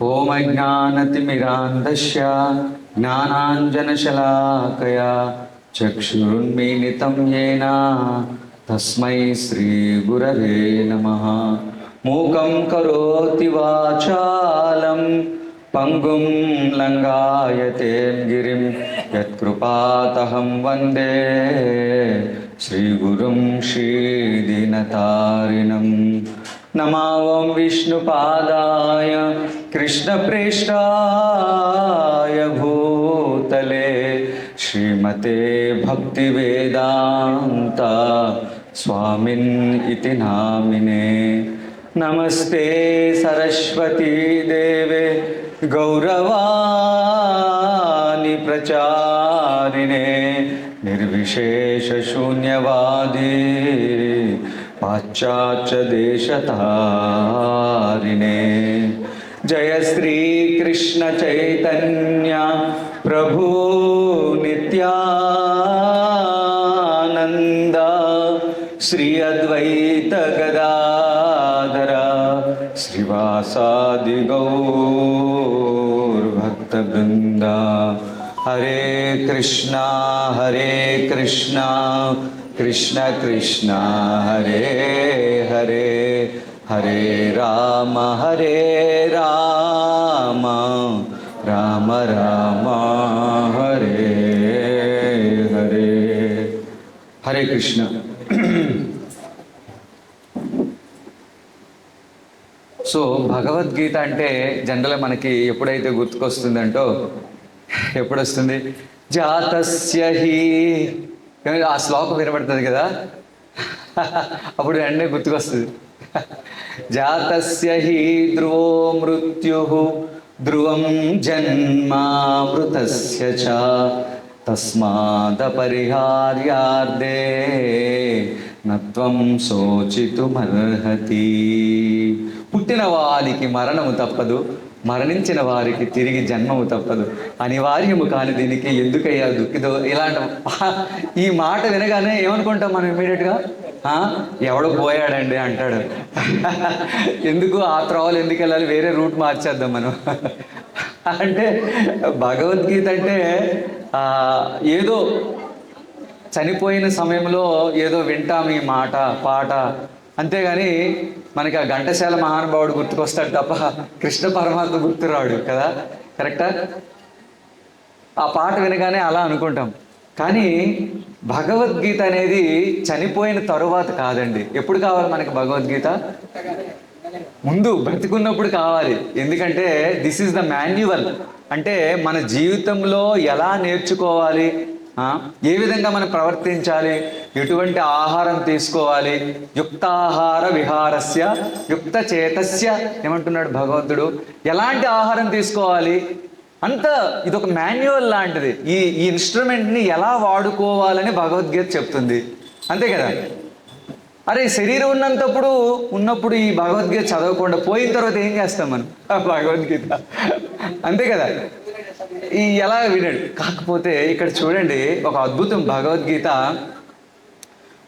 ఓం అజ్ఞానతిమిరాంధస్య జ్ఞానాంజనశలాకయా చక్షురున్మీలితం యేన తస్మై శ్రీగురవే నమః. మూకం కరోతి వాచాలం పంగుం లంఘాయతే గిరిం యత్కృపాతహం వందే శ్రీగురుం శ్రీదీనతారిణం. నమో ఓం విష్ణుపాదాయ కృష్ణప్రేష్టాయ భూతలే శ్రీమతే భక్తివేదాంత స్వామిన్ ఇతి నామినే. నమస్తే సరస్వతీ దేవే గౌరవాణి ప్రచారిణే నిర్విశేష శూన్యవాది పాశ్చాత్య దేశతారిణే. జయ శ్రీ కృష్ణ చైతన్య ప్రభు నిత్యానంద శ్రీ అద్వైత గదాధర శ్రీవాసాది గౌర్ భక్త బృంద. హరే కృష్ణ కృష్ణ కృష్ణ హరే హరే హరే రామ రామ రామ హరే హరే. హరే కృష్ణ. సో భగవద్గీత అంటే జనరల్గా మనకి ఎప్పుడైతే గుర్తుకొస్తుందంటో ఎప్పుడు వస్తుంది? జాతస్య హి, ఆ శ్లోకం వినబడుతుంది కదా, అప్పుడు వెంటనే గుర్తుకొస్తుంది. జాతస్య హి ధ్రువో మృత్యుః ధ్రువం జన్మామృతస్య చ తస్మాదపరిహార్యార్థే నత్వం శోచితుమర్హతి. పుట్టిన వారికి మరణము తప్పదు, మరణించిన వారికి తిరిగి జన్మము తప్పదు, అనివార్యము కాని దీనికి ఎందుకయ్యా దుఃఖితో. ఇలాంటి ఈ మాట వినగానే ఏమనుకుంటాం మనం ఇమీడియట్గా? ఎవడో పోయాడండి అంటాడు. ఎందుకు ఆ త్రోవలు ఎందుకు వెళ్ళాలి, వేరే రూట్ మార్చేద్దాం మనం. అంటే భగవద్గీత అంటే ఏదో చనిపోయిన సమయంలో ఏదో వింటాం ఈ మాట పాట, అంతేగాని మనకి ఆ ఘంటసాల మహానుభావుడు గుర్తుకొస్తాడు తప్ప కృష్ణ పరమాత్మ గుర్తురాడు కదా. కరెక్టా? ఆ పాట వినగానే అలా అనుకుంటాం. కానీ భగవద్గీత అనేది చనిపోయిన తరువాత కాదండి. ఎప్పుడు కావాలి మనకి భగవద్గీత? ముందు బ్రతికున్నప్పుడు కావాలి. ఎందుకంటే దిస్ ఈజ్ ద మాన్యువల్. అంటే మన జీవితంలో ఎలా నేర్చుకోవాలి, ఏ విధంగా మనం ప్రవర్తించాలి, ఎటువంటి ఆహారం తీసుకోవాలి, యుక్తాహార విహారస్య యుక్త చేతస్య ఏమంటున్నాడు భగవంతుడు, ఎలాంటి ఆహారం తీసుకోవాలి అంత ఇదొక మాన్యువల్ లాంటిది. ఈ ఇన్స్ట్రుమెంట్ని ఎలా వాడుకోవాలని భగవద్గీత చెప్తుంది, అంతే కదా. అరే శరీరం ఉన్నప్పుడు ఈ భగవద్గీత చదవకుండా పోయిన తర్వాత ఏం చేస్తాం మనం? భగవద్గీత అంతే కదా. ఎలా వినండి. కాకపోతే ఇక్కడ చూడండి ఒక అద్భుతం. భగవద్గీత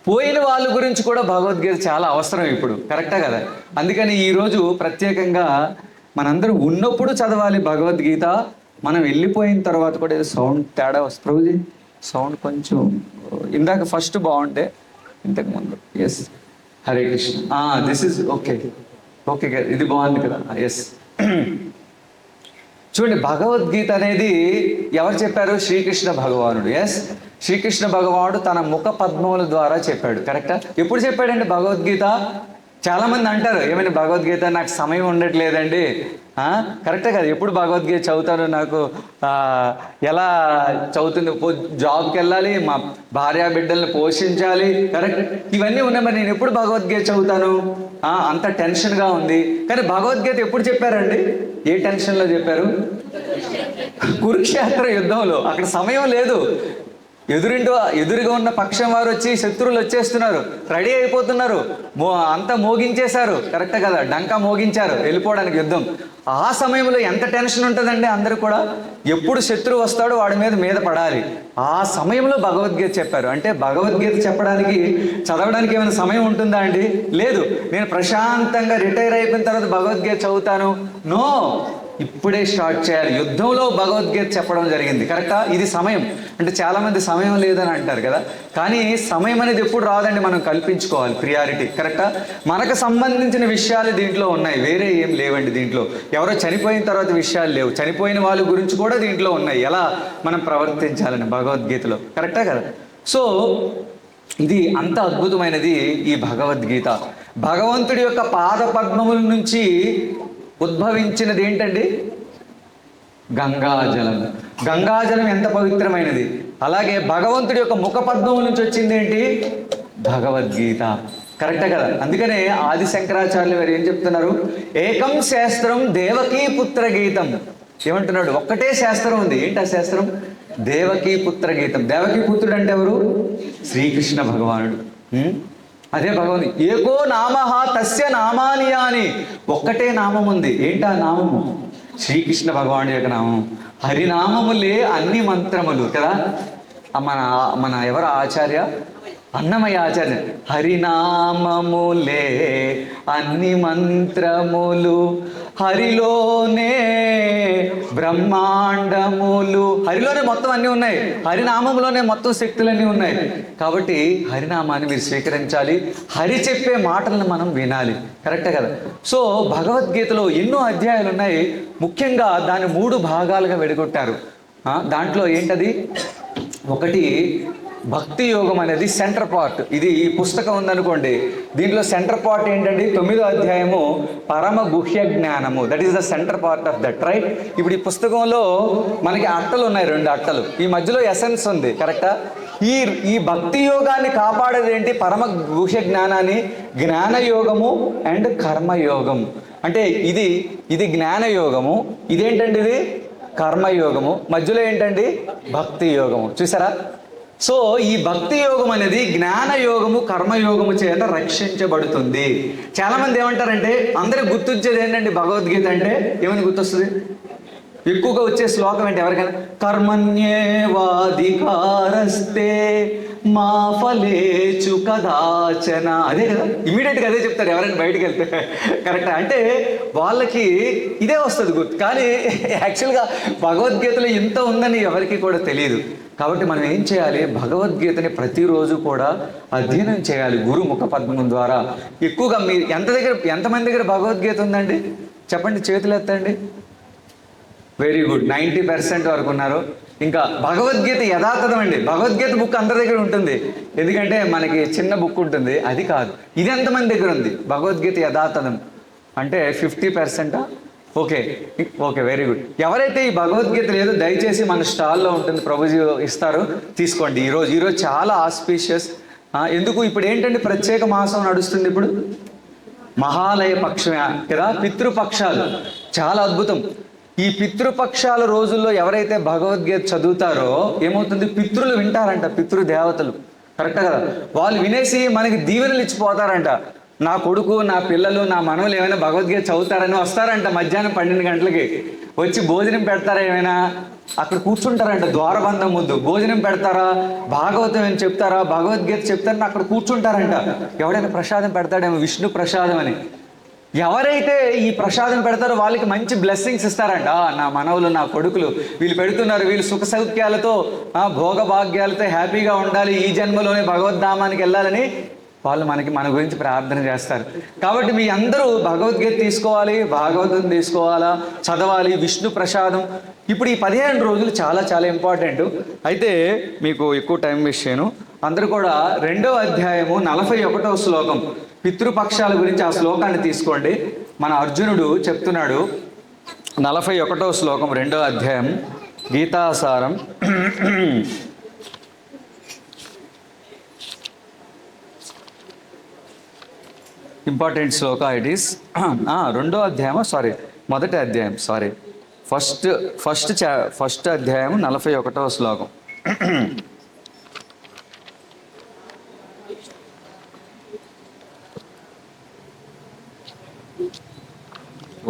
పోయిన వాళ్ళ గురించి కూడా భగవద్గీత చాలా అవసరం ఇప్పుడు, కరెక్టా కదా. అందుకని ఈరోజు ప్రత్యేకంగా మనందరం ఉన్నప్పుడు చదవాలి భగవద్గీత. మనం వెళ్ళిపోయిన తర్వాత కూడా ఏదో సౌండ్ తేడా వస్తుంది. సౌండ్ కొంచెం ఇందాక ఫస్ట్ బాగుంటే ఇంతకుముందు. Yes, Hare Krishna. This is okay okay, ఇది బాగుంది కదా. ఎస్, చూడండి భగవద్గీత అనేది ఎవరు చెప్పారు? శ్రీకృష్ణ భగవానుడు. ఎస్, శ్రీకృష్ణ భగవానుడు తన ముఖ పద్మముల ద్వారా చెప్పాడు. కరెక్టా? ఎప్పుడు చెప్పాడండి భగవద్గీత? చాలామంది అంటారు ఏమైనా భగవద్గీత నాకు సమయం ఉండట్లేదండి. కరెక్టే కదా. ఎప్పుడు భగవద్గీత చదువుతాను, నాకు ఎలా చదువుతుంది, జాబ్కి వెళ్ళాలి, మా భార్య బిడ్డల్ని పోషించాలి, కరెక్ట్, ఇవన్నీ ఉన్నాయి, మరి నేను ఎప్పుడు భగవద్గీత చదువుతాను? అంత టెన్షన్గా ఉంది. కానీ భగవద్గీత ఎప్పుడు చెప్పారండి? ఏ టెన్షన్లో చెప్పారు? కురుక్షేత్ర యుద్ధంలో. అక్కడ సమయం లేదు. ఎదురుగా ఉన్న పక్షం వారు వచ్చి శత్రువులు వచ్చేస్తున్నారు, రెడీ అయిపోతున్నారు, అంతా మోగించేశారు. కరెక్టే కదా, డంకా మోగించారు వెళ్ళిపోవడానికి యుద్ధం. ఆ సమయంలో ఎంత టెన్షన్ ఉంటుందండి అందరూ కూడా. ఎప్పుడు శత్రువు వస్తాడో వాడి మీద పడాలి. ఆ సమయంలో భగవద్గీత చెప్పారు. అంటే భగవద్గీత చెప్పడానికి చదవడానికి ఏమైనా సమయం ఉంటుందా అండి? లేదు. నేను ప్రశాంతంగా రిటైర్ అయిపోయిన తర్వాత భగవద్గీత చదువుతాను, నో. ఇప్పుడే స్టార్ట్ చేయాలి. యుద్ధంలో భగవద్గీత చెప్పడం జరిగింది. కరెక్టా? ఇది సమయం. అంటే చాలామంది సమయం లేదని అంటారు కదా, కానీ సమయం అనేది ఎప్పుడు రాదండి, మనం కల్పించుకోవాలి ప్రియారిటీ. కరెక్టా? మనకు సంబంధించిన విషయాలు దీంట్లో ఉన్నాయి, వేరే ఏం లేవండి దీంట్లో. ఎవరో చనిపోయిన తర్వాత విషయాలు లేవు, చనిపోయిన వాళ్ళ గురించి కూడా దీంట్లో ఉన్నాయి, ఎలా మనం ప్రవర్తించాలని భగవద్గీతలో. కరెక్టా కదా? సో ఇది అంత అద్భుతమైనది ఈ భగవద్గీత. భగవంతుడి యొక్క పాద పద్మముల నుంచి ఉద్భవించినది ఏంటండి? గంగాజలం. గంగాజలం ఎంత పవిత్రమైనది. అలాగే భగవంతుడి యొక్క ముఖ పద్మం నుంచి వచ్చింది ఏంటి? భగవద్గీత. కరెక్టే కదా? అందుకనే ఆది శంకరాచార్యులు వారు ఏం చెప్తున్నారు? ఏకం శాస్త్రం దేవకీ పుత్ర గీతం. ఏమంటున్నాడు? ఒక్కటే శాస్త్రం ఉంది. ఏంటి ఆ శాస్త్రం? దేవకీ పుత్ర గీతం. దేవకీ పుత్రుడు అంటే ఎవరు? శ్రీకృష్ణ భగవానుడు. అదే భగవంతుడు. ఏకో నామః తస్య నామాని. ఒక్కటే నామం ఉంది. ఏంటా నామము? శ్రీకృష్ణ భగవానుడి యొక్క నామం. హరినామములే అన్ని మంత్రములు కదా. మన ఎవరు ఆచార్య? అన్నమయ్య ఆచార్య. హరినామములే అన్ని మంత్రములు, హరిలోనే బ్రహ్మాండములు. హరిలోనే మొత్తం అన్నీ ఉన్నాయి, హరినామంలోనే మొత్తం శక్తులన్నీ ఉన్నాయి. కాబట్టి హరినామాన్ని మీరు స్వీకరించాలి, హరి చెప్పే మాటలను మనం వినాలి. కరెక్టే కదా? సో భగవద్గీతలో ఎన్నో అధ్యాయాలు ఉన్నాయి. ముఖ్యంగా దాన్ని 3 భాగాలుగా విడగొట్టారు. దాంట్లో ఏంటది? ఒకటి భక్తి యోగం అనేది సెంటర్ పార్ట్. ఇది ఈ పుస్తకం ఉందనుకోండి, దీంట్లో సెంటర్ పార్ట్ ఏంటండి? 9వ అధ్యాయము పరమ గుహ్య జ్ఞానము. That is the centre part of that, right? ఇప్పుడు ఈ పుస్తకంలో మనకి అట్టలు ఉన్నాయి, 2 అట్టలు. ఈ మధ్యలో ఎసెన్స్ ఉంది. కరెక్టా? ఈ భక్తి యోగాన్ని కాపాడేది ఏంటి? పరమ గుహ్య జ్ఞానాన్ని. జ్ఞానయోగము అండ్ కర్మయోగం. అంటే ఇది జ్ఞానయోగము, ఇదేంటండి? ఇది కర్మయోగము. మధ్యలో ఏంటండి? భక్తి యోగము. చూసారా? సో ఈ భక్తి యోగం అనేది జ్ఞానయోగము కర్మయోగము చేత రక్షించబడుతుంది. చాలామంది ఏమంటారంటే, అందరికి గుర్తొచ్చేది ఏంటండి భగవద్గీత అంటే? ఏమని గుర్తొస్తుంది? ఎక్కువగా వచ్చే శ్లోకం ఏంటి ఎవరికైనా? కర్మణ్యేవాధికారస్తే మా ఫలేచు కదాచన. అదే కదా, ఇమీడియట్గా అదే చెప్తారు ఎవరైనా బయటికి వెళ్తే. కరెక్టా? అంటే వాళ్ళకి ఇదే వస్తుంది గుర్తు, కానీ యాక్చువల్గా భగవద్గీతలో ఇంత ఉందని ఎవరికి కూడా తెలియదు. కాబట్టి మనం ఏం చేయాలి? భగవద్గీతని ప్రతిరోజు కూడా అధ్యయనం చేయాలి గురు ముఖ పద్మం ద్వారా. ఎక్కువగా మీరు ఎంతమంది దగ్గర భగవద్గీత ఉందండి? చెప్పండి, చేతులు ఎత్తండి. వెరీ గుడ్, 90% వరకు ఉన్నారు. ఇంకా భగవద్గీత యథాతథం అండి. భగవద్గీత బుక్ అందరి దగ్గర ఉంటుంది, ఎందుకంటే మనకి చిన్న బుక్ ఉంటుంది, అది కాదు. ఇది ఎంతమంది దగ్గర ఉంది? భగవద్గీత యథాతథం అంటే 50%. Okay, very good. ఎవరైతే ఈ భగవద్గీత లేదో దయచేసి మన స్టాల్లో ఉంటుంది, ప్రభుజీ ఇస్తారు, తీసుకోండి. ఈరోజు చాలా ఆస్పీషియస్. ఎందుకు? ఇప్పుడు ఏంటంటే ప్రత్యేక మాసం నడుస్తుంది. ఇప్పుడు మహాలయ పక్షమే కదా, పితృపక్షాలు. చాలా అద్భుతం. ఈ పితృపక్షాల రోజుల్లో ఎవరైతే భగవద్గీత చదువుతారో ఏమవుతుంది? పితృలు వింటారంట, పితృదేవతలు. కరెక్టా కదా? వాళ్ళు వినేసి మనకి దీవెనలు ఇచ్చిపోతారంట. నా కొడుకు, నా పిల్లలు, నా మనవలు ఏమైనా భగవద్గీత చదువుతారని వస్తారంట. మధ్యాహ్నం 12 గంటలకి వచ్చి భోజనం పెడతారా? ఏమైనా అక్కడ కూర్చుంటారంట ద్వారబంధం ముందు. భోజనం పెడతారా, భాగవతం అని చెప్తారా, భగవద్గీత చెప్తారని అక్కడ కూర్చుంటారంట. ఎవడైనా ప్రసాదం పెడతాడేమో, విష్ణు ప్రసాదం అని. ఎవరైతే ఈ ప్రసాదం పెడతారో వాళ్ళకి మంచి బ్లెస్సింగ్స్ ఇస్తారంట. నా మనవులు, నా కొడుకులు వీళ్ళు పెడుతున్నారు, వీళ్ళు సుఖ సౌఖ్యాలతో, భోగభాగ్యాలతో హ్యాపీగా ఉండాలి, ఈ జన్మలోనే భగవద్ధామానికి వెళ్ళాలని వాళ్ళు మన గురించి ప్రార్థన చేస్తారు. కాబట్టి మీ అందరూ భగవద్గీత తీసుకోవాలి, భాగవతం తీసుకోవాలా, చదవాలి, విష్ణు ప్రసాదం. ఇప్పుడు ఈ 15 రోజులు చాలా చాలా ఇంపార్టెంట్. అయితే మీకు ఎక్కువ టైం వేస్ట్ చేయను. అందరూ కూడా 2వ అధ్యాయము 41వ శ్లోకం పితృపక్షాల గురించి, ఆ శ్లోకాన్ని తీసుకోండి. మన అర్జునుడు చెప్తున్నాడు. 41వ శ్లోకం 2వ అధ్యాయం గీతాసారం. ఇంపార్టెంట్ శ్లోక ఇట్ ఈస్. 2వ అధ్యాయం, మొదటి అధ్యాయం, ఫస్ట్ అధ్యాయం 41వ శ్లోకం.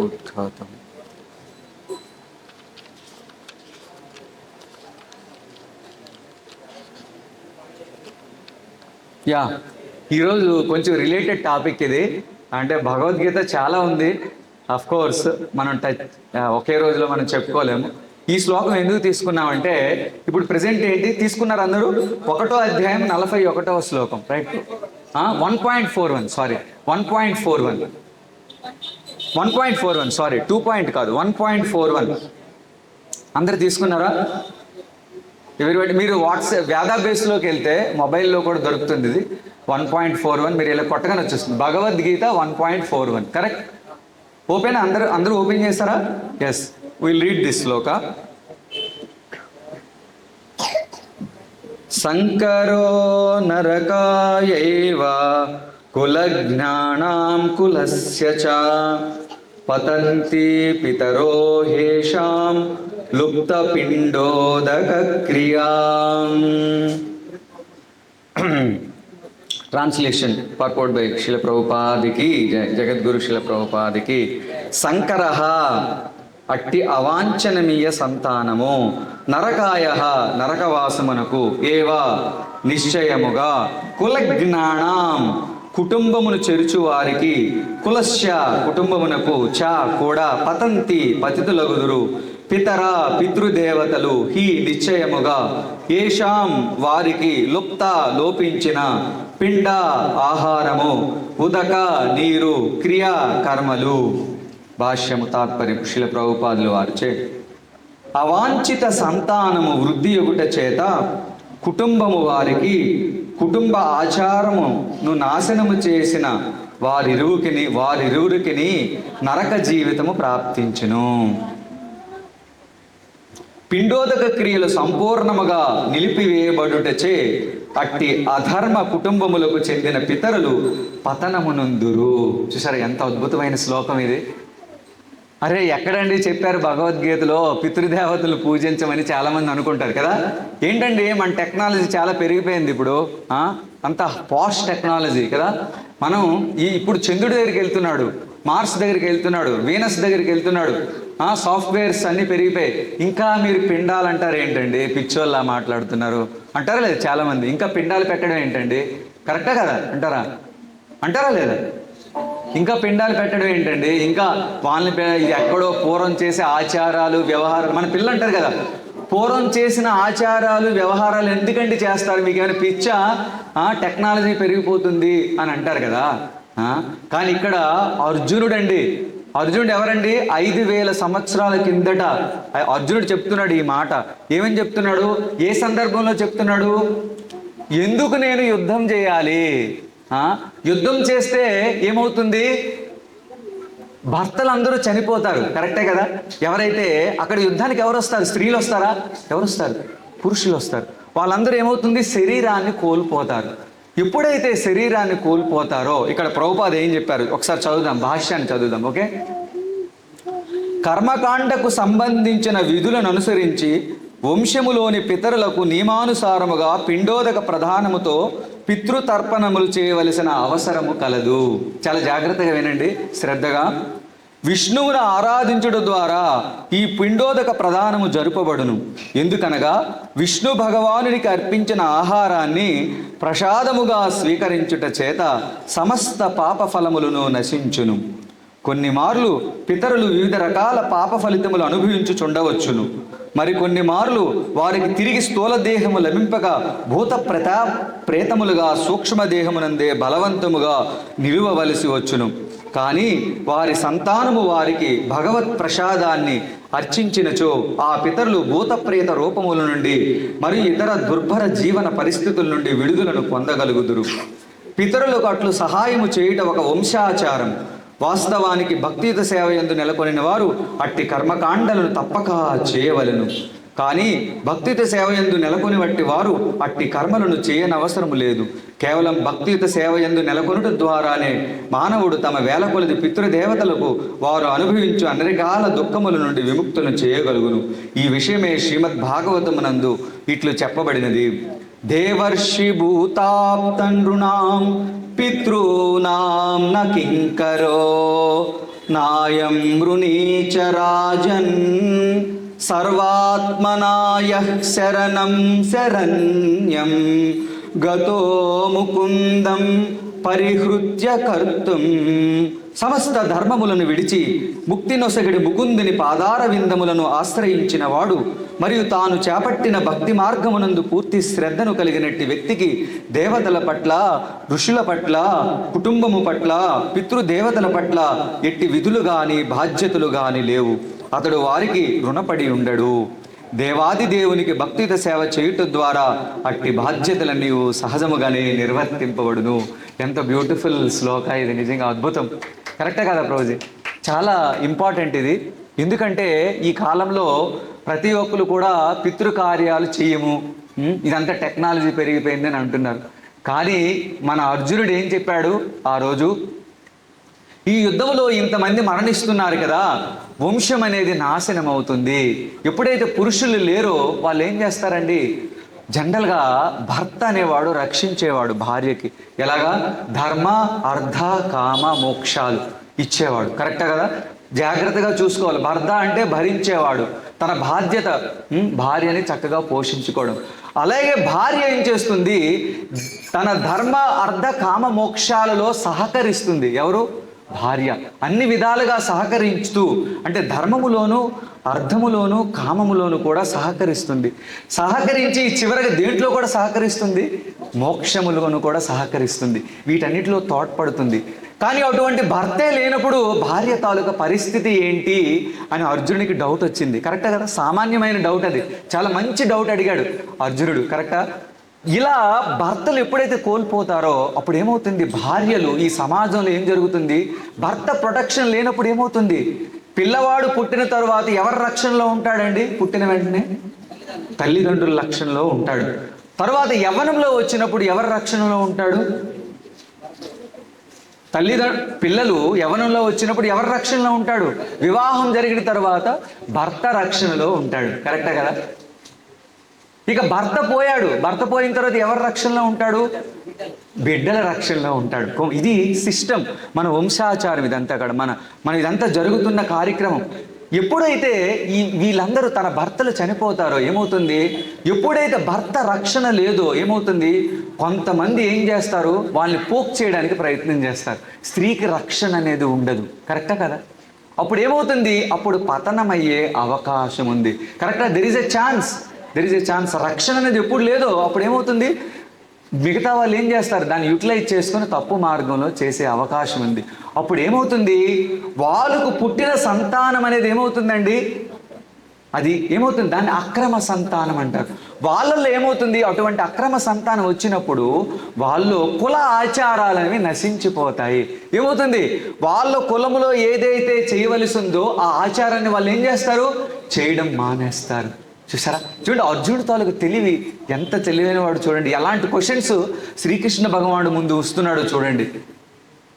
ఉద్ఘాతం యా, ఈరోజు కొంచెం రిలేటెడ్ టాపిక్ ఇది. అంటే భగవద్గీత చాలా ఉంది, అఫ్ కోర్స్ మనం ఒకే రోజులో మనం చెప్పుకోలేము. ఈ శ్లోకం ఎందుకు తీసుకున్నామంటే, ఇప్పుడు ప్రజెంట్ ఏంటి తీసుకున్నారు అందరూ? 1వ అధ్యాయం 41వ శ్లోకం, రైట్? 1.41, సారీ 1.41, 1.41, సారీ 2 పాయింట్ కాదు, 1.41. అందరు తీసుకున్నారా? ఎవరి మీరు వాట్సాప్ వేదాబేస్లోకి వెళ్తే మొబైల్లో కూడా దొరుకుతుంది ఇది. 1.41 మీరు ఇలా కొట్టగానే వచ్చేస్తుంది భగవద్గీత 1.41, కరెక్ట్? ఓపెన్, అందరూ ఓపెన్ చేస్తారా? ఎస్, విల్ రీడ్ దిస్ శ్లోక. శంకరో నరకాయైవ కులజ్ఞానాం కులస్య చ పతంతి పితరో హేషాం లుప్త పిండోదక క్రియా. ట్రాన్స్లేషన్ పర్పోర్ట్ బై శిల ప్రభుపాదికి, జగద్గురు శిల ప్రభుపాదికి. శంకరః అట్టి అవాంఛనీయ సంతానము, నరకాయ నరకవాసమునకు, ఏవా నిశ్చయముగా, కులజ్ఞానాం కుటుంబమును చెరుచు వారికి, కులస్య కుటుంబమునకు, చ కూడా, పతంతి పతితులగుదురు, పితర పితృదేవతలు, హి నిశ్చయముగా, ఏషాం వారికి, లుప్త లోపించిన, పిండ ఆహారము, ఉదక నీరు, క్రియా కర్మలు. భాష్యము తాత్పర్యం శిల ప్రభుపాదులు వారిచే. అవాంఛిత సంతానము వృద్ధి యొగుట చేత కుటుంబము వారికి కుటుంబ ఆచారమును నాశనము చేసిన వారిరువురికి నరక జీవితము ప్రాప్తించును. పిండోదక క్రియలు సంపూర్ణముగా నిలిపివేయబడుటచే అట్టి అధర్మ కుటుంబములకు చెందిన పితరులు పతనమునందురు. చూసారా ఎంత అద్భుతమైన శ్లోకం ఇది? అరే ఎక్కడండి చెప్పారు భగవద్గీతలో పితృదేవతలు పూజించమని? చాలామంది అనుకుంటారు కదా, ఏంటండి మన టెక్నాలజీ చాలా పెరిగిపోయింది ఇప్పుడు, అంత పాష్ టెక్నాలజీ కదా. మనం ఇప్పుడు చంద్రుడి దగ్గరికి వెళ్తున్నాడు, మార్స్ దగ్గరికి వెళ్తున్నాడు, వీనస్ దగ్గరికి వెళ్తున్నాడు, సాఫ్ట్వేర్స్ అన్నీ పెరిగిపోయాయి. ఇంకా మీరు పిండాలు అంటారు ఏంటండి, పిచ్చోళ్ళ మాట్లాడుతున్నారు అంటారా లేదా చాలామంది? ఇంకా పిండాలు పెట్టడం ఏంటండి, కరెక్టా కదా అంటారా లేదా? ఇంకా పిండాలు పెట్టడం ఏంటండి, ఇంకా వాళ్ళని ఎక్కడో పూర్వం చేసే ఆచారాలు వ్యవహారాలు, మన పిల్లలు అంటారు కదా, పూర్వం చేసిన ఆచారాలు వ్యవహారాలు ఎందుకండి చేస్తారు, మీకు ఏమైనా పిచ్చా, టెక్నాలజీ పెరిగిపోతుంది అని అంటారు కదా. కానీ ఇక్కడ అర్జునుడు ఎవరండి? 5000 సంవత్సరాల కిందట అర్జునుడు చెప్తున్నాడు ఈ మాట. ఏమని చెప్తున్నాడు? ఏ సందర్భంలో చెప్తున్నాడు? ఎందుకు నేను యుద్ధం చేయాలి? యుద్ధం చేస్తే ఏమవుతుంది? భర్తలందరూ చనిపోతారు, కరెక్టే కదా. ఎవరైతే అక్కడ యుద్ధానికి ఎవరు వస్తారు? స్త్రీలు వస్తారా? ఎవరు వస్తారు? పురుషులు వస్తారు. వాళ్ళందరూ ఏమవుతుంది? శరీరాన్ని కోల్పోతారు. ఎప్పుడైతే శరీరాన్ని కోల్పోతారో, ఇక్కడ ప్రభుపాద ఏం చెప్పారు ఒకసారి చదువుదాం, భాష్యాన్ని చదువుదాం. ఓకే, కర్మకాండకు సంబంధించిన విధులను అనుసరించి వంశములోని పితరులకు నియమానుసారముగా పిండోదక ప్రధానముతో పితృతర్పణములు చేయవలసిన అవసరము కలదు. చాలా జాగ్రత్తగా వినండి, శ్రద్ధగా. విష్ణువును ఆరాధించుట ద్వారా ఈ పిండోదక ప్రదానము జరుపబడును. ఎందుకనగా విష్ణు భగవానునికి అర్పించిన ఆహారాన్ని ప్రసాదముగా స్వీకరించుట చేత సమస్త పాప ఫలములను నశించును. కొన్ని మార్లు పితరులు వివిధ రకాల పాప ఫలితములు అనుభవించుచుండవచ్చును. మరికొన్ని మార్లు వారికి తిరిగి స్థూల దేహము లభింపక భూత ప్రేతములుగా సూక్ష్మదేహమునందే బలవంతముగా నిలువవలసి వచ్చును. కానీ వారి సంతానము వారికి భగవత్ ప్రసాదాన్ని అర్చించినచో ఆ పితరులు భూతప్రేత రూపముల నుండి మరియు ఇతర దుర్భర జీవన పరిస్థితుల నుండి విడుదలను పొందగలుగుదురు. పితరులకు అట్లు సహాయము చేయుట ఒక వంశాచారం. వాస్తవానికి భక్తియుత సేవ యందు నెలకొనిన వారు అట్టి కర్మకాండలను తప్పక చేయవలెను. కానీ భక్తియుత సేవ యందు నెలకొని వట్టి వారు అట్టి కర్మలను చేయనవసరము లేదు. కేవలం భక్తియుత సేవ యందు నెలకొనుట ద్వారానే మానవుడు తమ వేల కొలది పితృదేవతలకు వారు అనుభవించు అన్ని దుఃఖముల నుండి విముక్తులను చేయగలుగును. ఈ విషయమే శ్రీమద్ భాగవతమునందు ఇట్లు చెప్పబడినది. దేవర్షి భూతాప్తండ్రుణాం పితృనాం న కింకరో నాయం వృణీచ రాజన్ సర్వాత్మనాయ శరణం శరణ్యం గతో ముకుందం పరిహృత్య కర్తుం. సమస్త ధర్మములను విడిచి ముక్తి నొసగిడి ముకుందుని పాదార విందములను ఆశ్రయించిన వాడు మరియు తాను చేపట్టిన భక్తి మార్గమునందు పూర్తి శ్రద్ధను కలిగినట్టి వ్యక్తికి దేవతల పట్ల, ఋషుల పట్ల, కుటుంబము పట్ల, పితృదేవతల పట్ల ఎట్టి విధులు గాని బాధ్యతలు గాని లేవు. అతడు వారికి రుణపడి ఉండడు. దేవాది దేవునికి భక్తిత సేవ చేయుట ద్వారా అట్టి బాధ్యతలన్నీ సహజముగానే నిర్వర్తింపబడును. ఎంత బ్యూటిఫుల్ శ్లోక ఇది, నిజంగా అద్భుతం. కరెక్టే కదా ప్రభుజీ? చాలా ఇంపార్టెంట్ ఇది. ఎందుకంటే ఈ కాలంలో ప్రతి ఒక్కరు కూడా పితృకార్యాలు చేయము, ఇదంతా టెక్నాలజీ పెరిగిపోయిందని అంటున్నారు. కానీ మన అర్జునుడు ఏం చెప్పాడు ఆ రోజు? ఈ యుద్ధంలో ఇంతమంది మరణిస్తున్నారు కదా, వంశం అనేది నాశనం అవుతుంది. ఎప్పుడైతే పురుషులు లేరో వాళ్ళు ఏం చేస్తారండి? జనరల్గా భర్త అనేవాడు రక్షించేవాడు భార్యకి. ఎలాగా? ధర్మ, అర్థ, కామ, మోక్షాలు ఇచ్చేవాడు. కరెక్టే కదా? జాగ్రత్తగా చూసుకోవాలి. భర్త అంటే భరించేవాడు, తన బాధ్యత భార్యని చక్కగా పోషించుకోవడం. అలాగే భార్య ఏం చేస్తుంది? తన ధర్మ, అర్థ, కామ, మోక్షాలలో సహకరిస్తుంది. ఎవరు? భార్య. అన్ని విధాలుగా సహకరిస్తూ, అంటే ధర్మములోను, అర్థములోను, కామములోను కూడా సహకరిస్తుంది. సహకరించి చివరికి దేంట్లో కూడా సహకరిస్తుంది? మోక్షములోను కూడా సహకరిస్తుంది. వీటన్నిటిలో తోడ్పడుతుంది. కానీ అటువంటి భర్తే లేనప్పుడు భార్య తాలూకా పరిస్థితి ఏంటి అని అర్జునుడికి డౌట్ వచ్చింది. కరెక్టా కదా? సామాన్యమైన డౌట్ అది. చాలా మంచి డౌట్ అడిగాడు అర్జునుడు. కరెక్టా? ఇలా భర్తలు ఎప్పుడైతే కోల్పోతారో అప్పుడు ఏమవుతుంది? భార్యలు, ఈ సమాజంలో ఏం జరుగుతుంది? భర్త ప్రొటెక్షన్ లేనప్పుడు ఏమవుతుంది? పిల్లవాడు పుట్టిన తర్వాత ఎవరి రక్షణలో ఉంటాడండి? పుట్టిన వెంటనే తల్లిదండ్రుల రక్షణలో ఉంటాడు. తర్వాత యవ్వనంలో వచ్చినప్పుడు ఎవరి రక్షణలో ఉంటాడు? పిల్లలు యవ్వనంలో వచ్చినప్పుడు ఎవరి రక్షణలో ఉంటాడు? వివాహం జరిగిన తర్వాత భర్త రక్షణలో ఉంటాడు. కరెక్టే కదా? ఇక భర్త పోయాడు, భర్త పోయిన తర్వాత ఎవరి రక్షణలో ఉంటాడు? బిడ్డల రక్షణలో ఉంటాడు. ఇది సిస్టమ్, మన వంశాచారం ఇదంతా కూడా. మన ఇదంతా జరుగుతున్న కార్యక్రమం. ఎప్పుడైతే వీళ్ళందరూ తన భర్తలు చనిపోతారో ఏమవుతుంది? ఎప్పుడైతే భర్త రక్షణ లేదో ఏమవుతుంది? కొంతమంది ఏం చేస్తారు? వాళ్ళని పోక్ చేయడానికి ప్రయత్నం చేస్తారు. స్త్రీకి రక్షణ అనేది ఉండదు. కరెక్టా కదా? అప్పుడు ఏమవుతుంది? అప్పుడు పతనమయ్యే అవకాశం ఉంది. కరెక్టా? There is a chance. రక్షణ అనేది ఎప్పుడు లేదో అప్పుడు ఏమవుతుంది? మిగతా వాళ్ళు ఏం చేస్తారు? దాన్ని యూటిలైజ్ చేసుకొని తప్పు మార్గంలో చేసే అవకాశం ఉంది. అప్పుడు ఏమవుతుంది? వాళ్ళకు పుట్టిన సంతానం అనేది ఏమవుతుందండి? అది ఏమవుతుంది? దాన్ని అక్రమ సంతానం అంటారు. వాళ్ళల్లో ఏమవుతుంది? అటువంటి అక్రమ సంతానం వచ్చినప్పుడు వాళ్ళు కుల ఆచారాలనేవి నశించిపోతాయి. ఏమవుతుంది? వాళ్ళ కులములో ఏదైతే చేయవలసి ఉందో ఆ ఆచారాన్ని వాళ్ళు ఏం చేస్తారు? చేయడం మానేస్తారు. చూసారా? చూడండి అర్జునుడు తాలూకు తెలివి, ఎంత తెలివైన వాడు చూడండి. ఎలాంటి క్వశ్చన్స్ శ్రీకృష్ణ భగవానుడు ముందు వస్తున్నాడు చూడండి.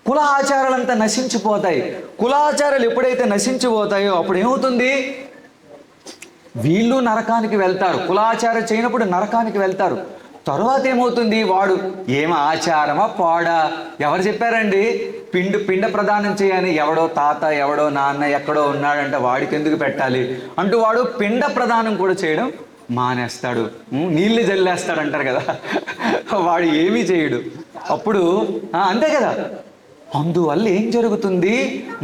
కుల ఆచారాలంతా నశించిపోతాయి. కులాచారాలు ఎప్పుడైతే నశించిపోతాయో అప్పుడు ఏమవుతుంది? వీళ్ళు నరకానికి వెళ్తారు. కులాచారం చేయనప్పుడు నరకానికి వెళ్తారు. తర్వాత ఏమవుతుంది? వాడు ఏం ఆచారమా పాడా? ఎవరు చెప్పారండి పిండ ప్రదానం చేయని? ఎవడో తాత, ఎవడో నాన్న ఎక్కడో ఉన్నాడంటే వాడికి ఎందుకు పెట్టాలి అంటూ వాడు పిండ ప్రదానం కూడా చేయడం మానేస్తాడు. నీళ్ళు జల్లేస్తాడు అంటారు కదా, వాడు ఏమీ చేయడు. అప్పుడు అంతే కదా. అందువల్ల ఏం జరుగుతుంది?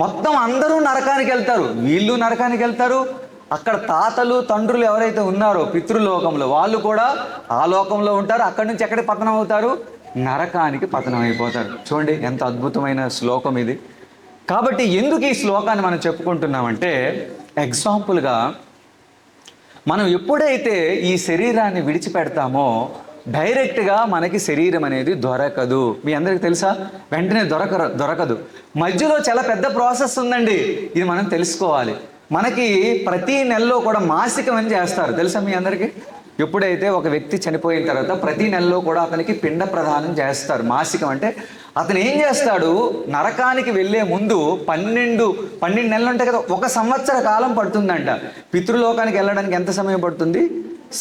మొత్తం అందరూ నరకానికి వెళ్తారు. వీళ్ళు నరకానికి వెళ్తారు. అక్కడ తాతలు, తండ్రులు ఎవరైతే ఉన్నారో పితృలోకంలో వాళ్ళు కూడా ఆ లోకంలో ఉంటారు. అక్కడి నుంచి ఎక్కడికి పతనం అవుతారు? నరకానికి పతనం అయిపోతారు. చూడండి ఎంత అద్భుతమైన శ్లోకం ఇది. కాబట్టి ఎందుకు ఈ శ్లోకాన్ని మనం చెప్పుకుంటున్నామంటే, ఎగ్జాంపుల్గా మనం ఎప్పుడైతే ఈ శరీరాన్ని విడిచిపెడతామో డైరెక్ట్గా మనకి శరీరం అనేది దొరకదు. మీ అందరికీ తెలుసా? వెంటనే దొరకదు. మధ్యలో చాలా పెద్ద ప్రాసెస్ ఉందండి. ఇది మనం తెలుసుకోవాలి. మనకి ప్రతి నెలలో కూడా మాసికం అని చేస్తారు, తెలుసా మీ అందరికీ? ఎప్పుడైతే ఒక వ్యక్తి చనిపోయిన తర్వాత ప్రతి నెలలో కూడా అతనికి పిండ ప్రదానం చేస్తారు. మాసికం అంటే అతను ఏం చేస్తాడు? నరకానికి వెళ్ళే ముందు 12 నెలలు ఉంటాయి కదా, 1 సంవత్సర కాలం పడుతుందంట. పితృలోకానికి వెళ్ళడానికి ఎంత సమయం పడుతుంది?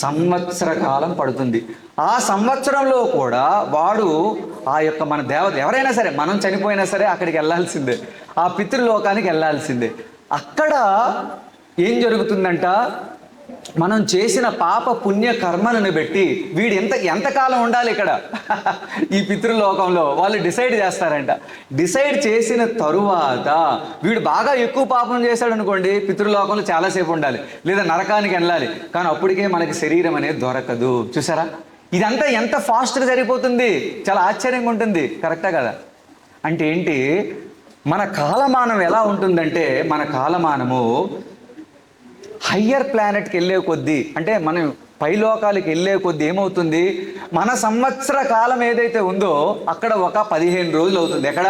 సంవత్సర కాలం పడుతుంది. ఆ సంవత్సరంలో కూడా వాడు ఆ యొక్క మన దేవత ఎవరైనా సరే, మనం చనిపోయినా సరే అక్కడికి వెళ్ళాల్సిందే, ఆ పితృలోకానికి వెళ్ళాల్సిందే. అక్కడ ఏం జరుగుతుందంట? మనం చేసిన పాప పుణ్య కర్మలను బట్టి వీడు ఎంతకాలం ఉండాలి ఇక్కడ ఈ పితృలోకంలో వాళ్ళు డిసైడ్ చేస్తారంట. డిసైడ్ చేసిన తరువాత వీడు బాగా ఎక్కువ పాపం చేశాడు అనుకోండి, పితృలోకంలో చాలాసేపు ఉండాలి, లేదా నరకానికి వెళ్ళాలి. కానీ అప్పటికే మనకి శరీరం అనేది దొరకదు. చూసారా, ఇదంతా ఎంత ఫాస్ట్గా జరిగిపోతుంది, చాలా ఆశ్చర్యంగా ఉంటుంది. కరెక్టా కదా? అంటే ఏంటి, మన కాలమానం ఎలా ఉంటుందంటే, మన కాలమానము హయ్యర్ ప్లానెట్కి వెళ్ళే కొద్దీ, అంటే మనం పైలోకాలకి వెళ్ళే కొద్దీ ఏమవుతుంది, మన సంవత్సర కాలం ఏదైతే ఉందో అక్కడ ఒక 15 రోజులు అవుతుంది. ఎక్కడ?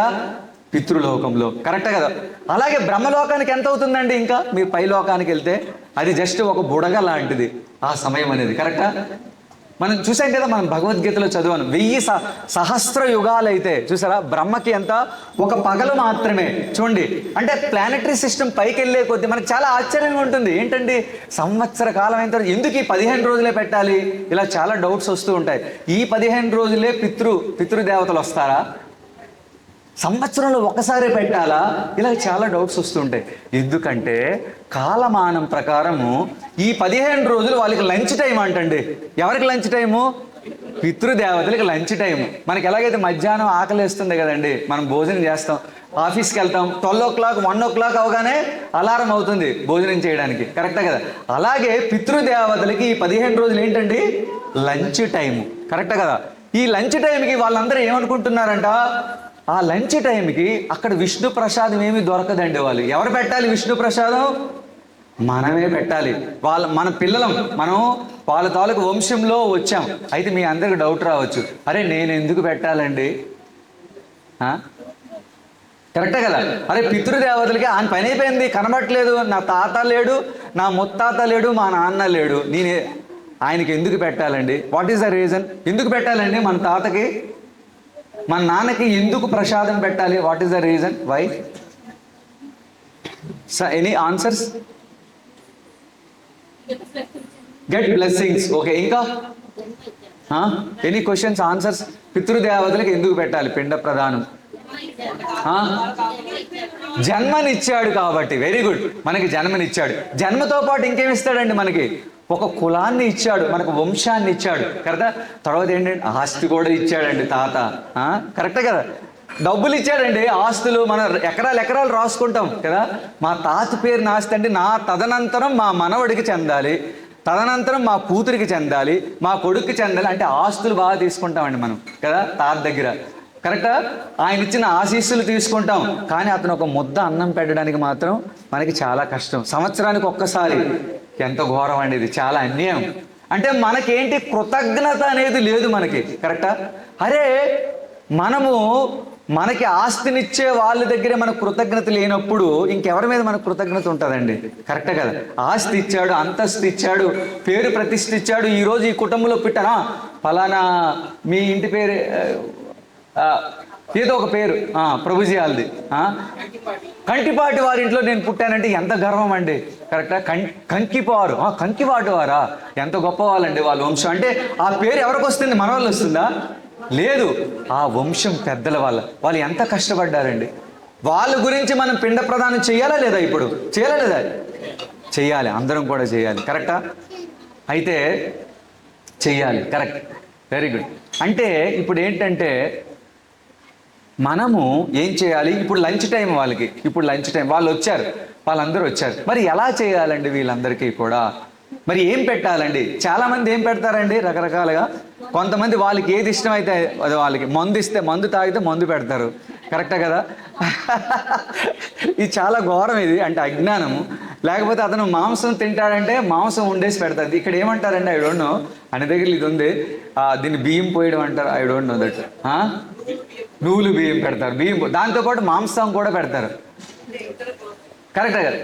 పితృలోకంలో. కరెక్టే కదా? అలాగే బ్రహ్మలోకానికి ఎంత అవుతుందండి? ఇంకా మీరు పైలోకానికి వెళ్తే అది జస్ట్ ఒక బుడగ లాంటిది ఆ సమయం అనేది. కరెక్టా? మనం చూసాం కదా, మనం భగవద్గీతలో చదివాను, 1000 సహస్ర యుగాలు అయితే చూసారా, బ్రహ్మకి ఎంత? ఒక పగలు మాత్రమే. చూడండి, అంటే ప్లానెటరీ సిస్టమ్ పైకి వెళ్ళే కొద్దీ మనకు చాలా ఆశ్చర్యంగా ఉంటుంది. ఏంటండి, సంవత్సర కాలం అయిన తర్వాత ఎందుకు ఈ 15 రోజులే పెట్టాలి? ఇలా చాలా డౌట్స్ వస్తూ ఉంటాయి. ఈ 15 రోజులే పితృదేవతలు వస్తారా? సంవత్సరంలో ఒకసారి పెట్టాలా? ఇలా చాలా డౌట్స్ వస్తుంటాయి. ఎందుకంటే కాలమానం ప్రకారము ఈ 15 రోజులు వాళ్ళకి లంచ్ టైం అంటండి. ఎవరికి లంచ్ టైము? పితృదేవతలకి లంచ్ టైము. మనకి ఎలాగైతే మధ్యాహ్నం ఆకలి వేస్తుంది కదండి, మనం భోజనం చేస్తాం, ఆఫీస్కి వెళ్తాం, 12 o'clock 1 o'clock అవగానే అలారం అవుతుంది భోజనం చేయడానికి. కరెక్టే కదా? అలాగే పితృదేవతలకి ఈ 15 రోజులు ఏంటండి? Lunch time. కరెక్టే కదా? ఈ లంచ్ టైంకి వాళ్ళందరూ ఏమనుకుంటున్నారంట, ఆ లంచ్ టైంకి అక్కడ విష్ణు ప్రసాదం ఏమీ దొరకదండి. వాళ్ళు ఎవరు పెట్టాలి విష్ణు ప్రసాదం? మనమే పెట్టాలి. మన పిల్లలం, మనం వాళ్ళ తాలూకు వంశంలో వచ్చాం. అయితే మీ అందరికి డౌట్ రావచ్చు, అరే నేను ఎందుకు పెట్టాలండి? కరెక్టే కదా? అరే పితృదేవతలకి ఆయన పని అయిపోయింది, కనబట్టలేదు, నా తాత లేడు, నా ముత్తాత లేడు, మా నాన్న లేడు, ఆయనకి ఎందుకు పెట్టాలండి? What is the reason? ఎందుకు పెట్టాలండి మన తాతకి, మన నాన్నకి ఎందుకు ప్రసాదం పెట్టాలి? What is the reason? Why? Any answers? Get blessings. Okay, ఇంకా ఎనీ క్వశ్చన్స్, ఆన్సర్స్? పితృదేవతలకు ఎందుకు పెట్టాలి పిండ ప్రదానం? జన్మనిచ్చాడు కాబట్టి. వెరీ గుడ్, మనకి జన్మనిచ్చాడు. జన్మతో పాటు ఇంకేమిస్తాడండి? మనకి ఒక కులాన్ని ఇచ్చాడు, మనకు వంశాన్ని ఇచ్చాడు. కరెక్టా? తర్వాత ఏంటంటే ఆస్తి కూడా ఇచ్చాడండి తాత. కరెక్టే కదా? డబ్బులు ఇచ్చాడండి, ఆస్తులు మన ఎకరాలు రాసుకుంటాం కదా. మా తాత పేరున ఆస్తి అంటే నా తదనంతరం మా మనవడికి చెందాలి, తదనంతరం మా కూతురికి చెందాలి, మా కొడుకుకి చెందాలి అంటే ఆస్తులు బాగా తీసుకుంటామండి మనం కదా తాత దగ్గర. కరెక్టా? ఆయన ఇచ్చిన ఆశీస్సులు తీసుకుంటాం, కానీ అతను ఒక ముద్ద అన్నం పెట్టడానికి మాత్రం మనకి చాలా కష్టం. సంవత్సరానికి ఒక్కసారి. ఎంత ఘోరం అండి ఇది, చాలా అన్యాయం. అంటే మనకేంటి, కృతజ్ఞత అనేది లేదు మనకి. కరెక్టా? అరే మనకి ఆస్తినిచ్చే వాళ్ళ దగ్గరే మనకు కృతజ్ఞత లేనప్పుడు ఇంకెవరి మీద మనకు కృతజ్ఞత ఉంటుందండి? కరెక్టే కదా? ఆస్తి ఇచ్చాడు, అంతస్తు ఇచ్చాడు, పేరు ప్రతిష్ఠ ఇచ్చాడు. ఈరోజు ఈ కుటుంబంలో పుట్టానా, ఫలానా మీ ఇంటి పేరు ఏదో ఒక పేరు, ప్రభుజీ వాళ్ళది, కంకిపాటి వారి ఇంట్లో నేను పుట్టానంటే ఎంత గర్వం అండి. కరెక్టా? కంకిపాటి వారా, ఎంత గొప్ప వాళ్ళండి వాళ్ళ వంశం. అంటే ఆ పేరు ఎవరికి వస్తుంది? మన వాళ్ళు వస్తుందా? లేదు, ఆ వంశం పెద్దల వాళ్ళు ఎంత కష్టపడ్డారండి. వాళ్ళ గురించి మనం పిండ ప్రదానం చేయాలా లేదా? ఇప్పుడు చేయాలా లేదా? చెయ్యాలి, అందరం కూడా చేయాలి. కరెక్టా? అయితే చెయ్యాలి. Correct, very good. అంటే ఇప్పుడు ఏంటంటే మనము ఏం చేయాలి? ఇప్పుడు లంచ్ టైం వాళ్ళకి, ఇప్పుడు లంచ్ టైం వాళ్ళందరూ వచ్చారు. మరి ఎలా చేయాలండి వీళ్ళందరికీ కూడా? మరి ఏం పెట్టాలండి? చాలామంది ఏం పెడతారండి రకరకాలుగా. కొంతమంది వాళ్ళకి ఏది ఇష్టమైతే అది, వాళ్ళకి మందు ఇస్తే మందు తాగితే మందు పెడతారు. కరెక్టే కదా? ఇది చాలా ఘోరం ఇది, అంటే అజ్ఞానము. లేకపోతే అతను మాంసం తింటాడంటే మాంసం వండేసి పెడతారు. ఇక్కడ ఏమంటారండి, ఐ డోంట్ నో, అనే దగ్గర ఇది ఉంది, దీన్ని బియ్యం పోయడం అంటారు, ఐ డోంట్ నో దట్. నువ్వులు బియ్యం పెడతారు, బియ్యం దాంతోపాటు మాంసం కూడా పెడతారు. కరెక్టే కదా?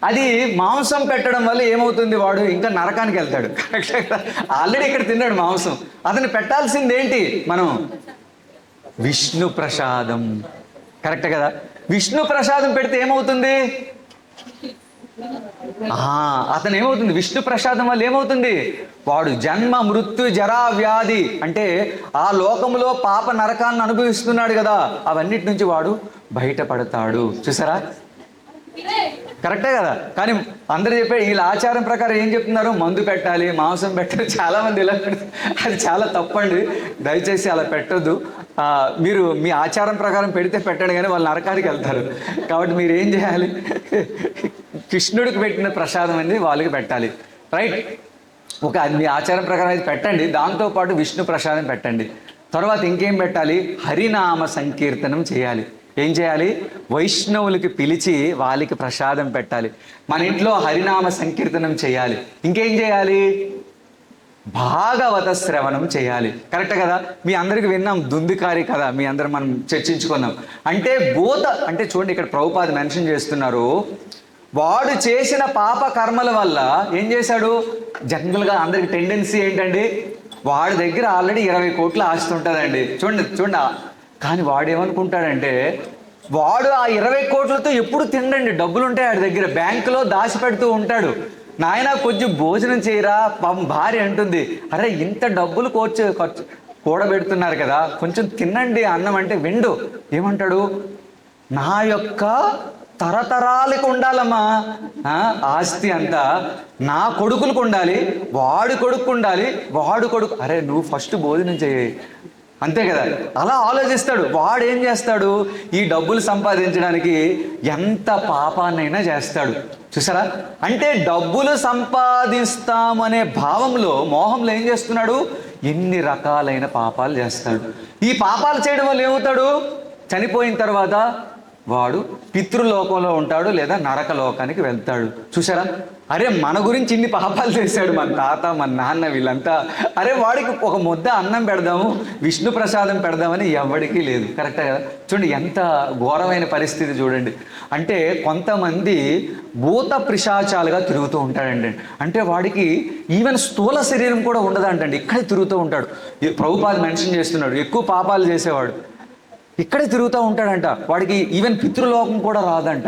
అది మాంసం పెట్టడం వల్ల ఏమవుతుంది, వాడు ఇంకా నరకానికి వెళ్తాడు. కరెక్టే కదా? ఆల్రెడీ ఇక్కడ తిన్నాడు మాంసం. అతను పెట్టాల్సింది ఏంటి? మనం విష్ణు ప్రసాదం. కరెక్టే కదా? విష్ణు ప్రసాదం పెడితే ఏమవుతుంది? అతను ఏమవుతుంది? విష్ణు ప్రసాదం వల్ల ఏమవుతుంది? వాడు జన్మ మృత్యు జరా వ్యాధి, అంటే ఆ లోకంలో పాప నరకాన్ని అనుభవిస్తున్నాడు కదా, అవన్నిటి నుంచి వాడు బయటపడతాడు. చూసారా? కరెక్టే కదా. కానీ అందరూ చెప్పే వీళ్ళ ఆచారం ప్రకారం ఏం చెప్తున్నారు, మందు పెట్టాలి, మాంసం పెట్టాలి. చాలామంది ఇలా అది చాలా తప్పండి, దయచేసి అలా పెట్టొద్దు. మీరు మీ ఆచారం ప్రకారం పెడితే పెట్టండి, కానీ వాళ్ళు నరకానికి వెళ్తారు. కాబట్టి మీరు ఏం చేయాలి, కృష్ణుడికి పెట్టిన ప్రసాదం అనేది వాళ్ళకి పెట్టాలి, రైట్. ఒక మీ ఆచారం ప్రకారం అయితే పెట్టండి, దాంతోపాటు విష్ణు ప్రసాదం పెట్టండి. తర్వాత ఇంకేం పెట్టాలి, హరినామ సంకీర్తనం చేయాలి. ఏం చేయాలి, వైష్ణవులకి పిలిచి వాళ్ళకి ప్రసాదం పెట్టాలి. మన ఇంట్లో హరినామ సంకీర్తనం చేయాలి. ఇంకేం చేయాలి, భాగవత శ్రవణం చేయాలి. కరెక్ట్ కదా. మీ అందరికి విన్నాం దుందుకారి కదా, మీ అందరం మనం చర్చించుకున్నాం. అంటే అంటే చూడండి, ఇక్కడ ప్రభుపాద మెన్షన్ చేస్తున్నారు, వాడు చేసిన పాప కర్మల వల్ల ఏం చేశాడు, జనరల్గా అందరికి టెండెన్సీ ఏంటండి, వాడి దగ్గర ఆల్రెడీ 20 కోట్ల ఆస్తి ఉంటుందండి. చూడండి. కానీ వాడు ఏమనుకుంటాడంటే, వాడు ఆ 20 కోట్లతో ఎప్పుడు తిండండి, డబ్బులు ఉంటాయి వాడి దగ్గర, బ్యాంకులో దాచిపెడుతూ ఉంటాడు. నాయన కొంచెం భోజనం చేయరా, పాపం భార్య అంటుంది, అరే ఇంత డబ్బులు ఖర్చు కూడబెడుతున్నారు కదా, కొంచెం తినండి అన్నం అంటే విండు. ఏమంటాడు, నా యొక్క తరతరాలకు ఉండాలమ్మా ఆస్తి అంతా, నా కొడుకులకు ఉండాలి, వాడి కొడుకు ఉండాలి, వాడు కొడుకు, అరే నువ్వు ఫస్ట్ భోజనం చేయి, అంతే కదా. అలా ఆలోచిస్తాడు. వాడు ఏం చేస్తాడు, ఈ డబ్బులు సంపాదించడానికి ఎంత పాపాన్నైనా చేస్తాడు. చూసారా, అంటే డబ్బులు సంపాదిస్తామనే భావంలో, మోహంలో ఏం చేస్తున్నాడు, ఎన్ని రకాలైన పాపాలు చేస్తాడు. ఈ పాపాలు చేయడం వల్ల ఏమవుతాడు, చనిపోయిన తర్వాత వాడు పితృలోకంలో ఉంటాడు, లేదా నరక లోకానికి వెళ్తాడు. చూసారా, అరే మన గురించి ఇన్ని పాపాలు చేశాడు మన తాత మన నాన్న వీళ్ళంతా, అరే వాడికి ఒక ముద్ద అన్నం పెడదాము, విష్ణు ప్రసాదం పెడదామని ఎవడికి లేదు. కరెక్టే కదా. చూడండి ఎంత ఘోరమైన పరిస్థితి చూడండి. అంటే కొంతమంది భూత పిశాచాలుగా తిరుగుతూ ఉంటాడండి. అంటే వాడికి ఈవెన్ స్థూల శరీరం కూడా ఉండదంటండి, ఇక్కడే తిరుగుతూ ఉంటాడు. ప్రభుపాద మెన్షన్ చేస్తున్నాడు, ఎక్కువ పాపాలు చేసేవాడు ఇక్కడే తిరుగుతూ ఉంటాడంట, వాడికి ఈవెన్ పితృలోకం కూడా రాదంట.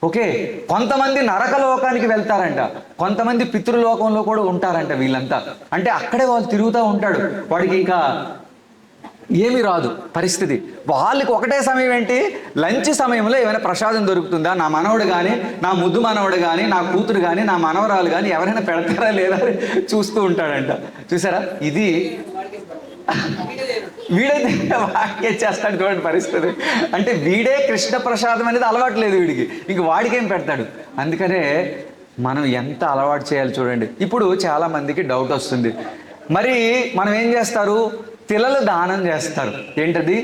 ఓకే, కొంతమంది నరకలోకానికి వెళ్తారంట, కొంతమంది పితృలోకంలో కూడా ఉంటారంట వీళ్ళంతా. అంటే అక్కడే వాళ్ళు తిరుగుతూ ఉంటాడు, వాడికి ఇంకా ఏమీ రాదు పరిస్థితి. వాళ్ళకి ఒకటే సమయం ఏంటి, లంచ్ సమయంలో ఏమైనా ప్రసాదం దొరుకుతుందా, నా మనవడు కానీ, నా ముద్దు మనవడు కానీ, నా కూతురు కానీ, నా మనవరాలు కానీ ఎవరైనా పెడతారా లేదా చూస్తూ ఉంటాడంట. చూసారా, ఇది వీడైతే వాడికే చేస్తాడు చూడండి పరిస్థితి. అంటే వీడే కృష్ణ ప్రసాదం అనేది అలవాటు లేదు వీడికి, ఇంక వాడికేం పెడతాడు. అందుకనే మనం ఎంత అలవాటు చేయాలి చూడండి. ఇప్పుడు చాలా మందికి డౌట్ వస్తుంది, మరి మనం ఏం చేస్తారు, తిలలు దానం చేస్తారు. ఏంటది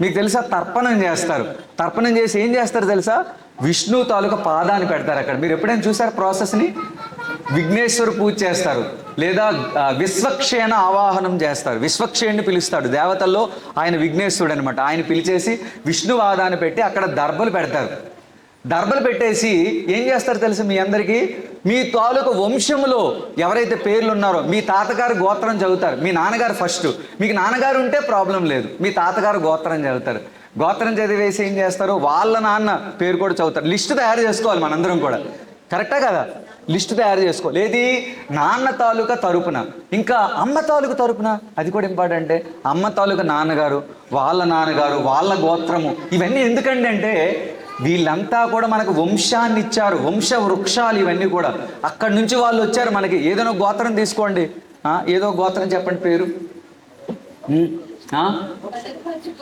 మీకు తెలుసా, తర్పణం చేస్తారు. తర్పణం చేసి ఏం చేస్తారు తెలుసా, విష్ణు తాలూకా పాదాన్ని పెడతారు అక్కడ. మీరు ఎప్పుడైనా చూసారు ప్రాసెస్ని, విఘ్నేశ్వర పూజ చేస్తారు, లేదా విశ్వక్షేణ ఆవాహనం చేస్తారు. విశ్వక్షేణ్ణి పిలుస్తాడు, దేవతల్లో ఆయన విఘ్నేశ్వరుడు అనమాట. ఆయన పిలిచేసి విష్ణువాదాన్ని పెట్టి అక్కడ దర్భలు పెడతారు. దర్భలు పెట్టేసి ఏం చేస్తారు తెలుసు మీ అందరికీ, మీ తాలూకు వంశంలో ఎవరైతే పేర్లు ఉన్నారో మీ తాతగారు గోత్రం చదువుతారు. మీ నాన్నగారు ఫస్ట్, మీకు నాన్నగారు ఉంటే ప్రాబ్లం లేదు, మీ తాతగారు గోత్రం చదువుతారు. గోత్రం చదివేసి ఏం చేస్తారు, వాళ్ళ నాన్న పేరు కూడా చదువుతారు. లిస్టు తయారు చేసుకోవాలి మనందరం కూడా, కరెక్టా కదా. లిస్టు తయారు చేసుకోవాలి, ఏది నాన్న తాలూకా తరపున, ఇంకా అమ్మ తాలూకు తరపున, అది కూడా ఇంపార్టెంటే. అమ్మ తాలూకా నాన్నగారు, వాళ్ళ గోత్రము, ఇవన్నీ ఎందుకండి అంటే వీళ్ళంతా కూడా మనకు వంశాన్ని ఇచ్చారు, వంశ వృక్షాలు ఇవన్నీ కూడా. అక్కడి నుంచి వాళ్ళు వచ్చారు మనకి. ఏదైనా గోత్రం తీసుకోండి, ఏదో గోత్రం చెప్పండి పేరు,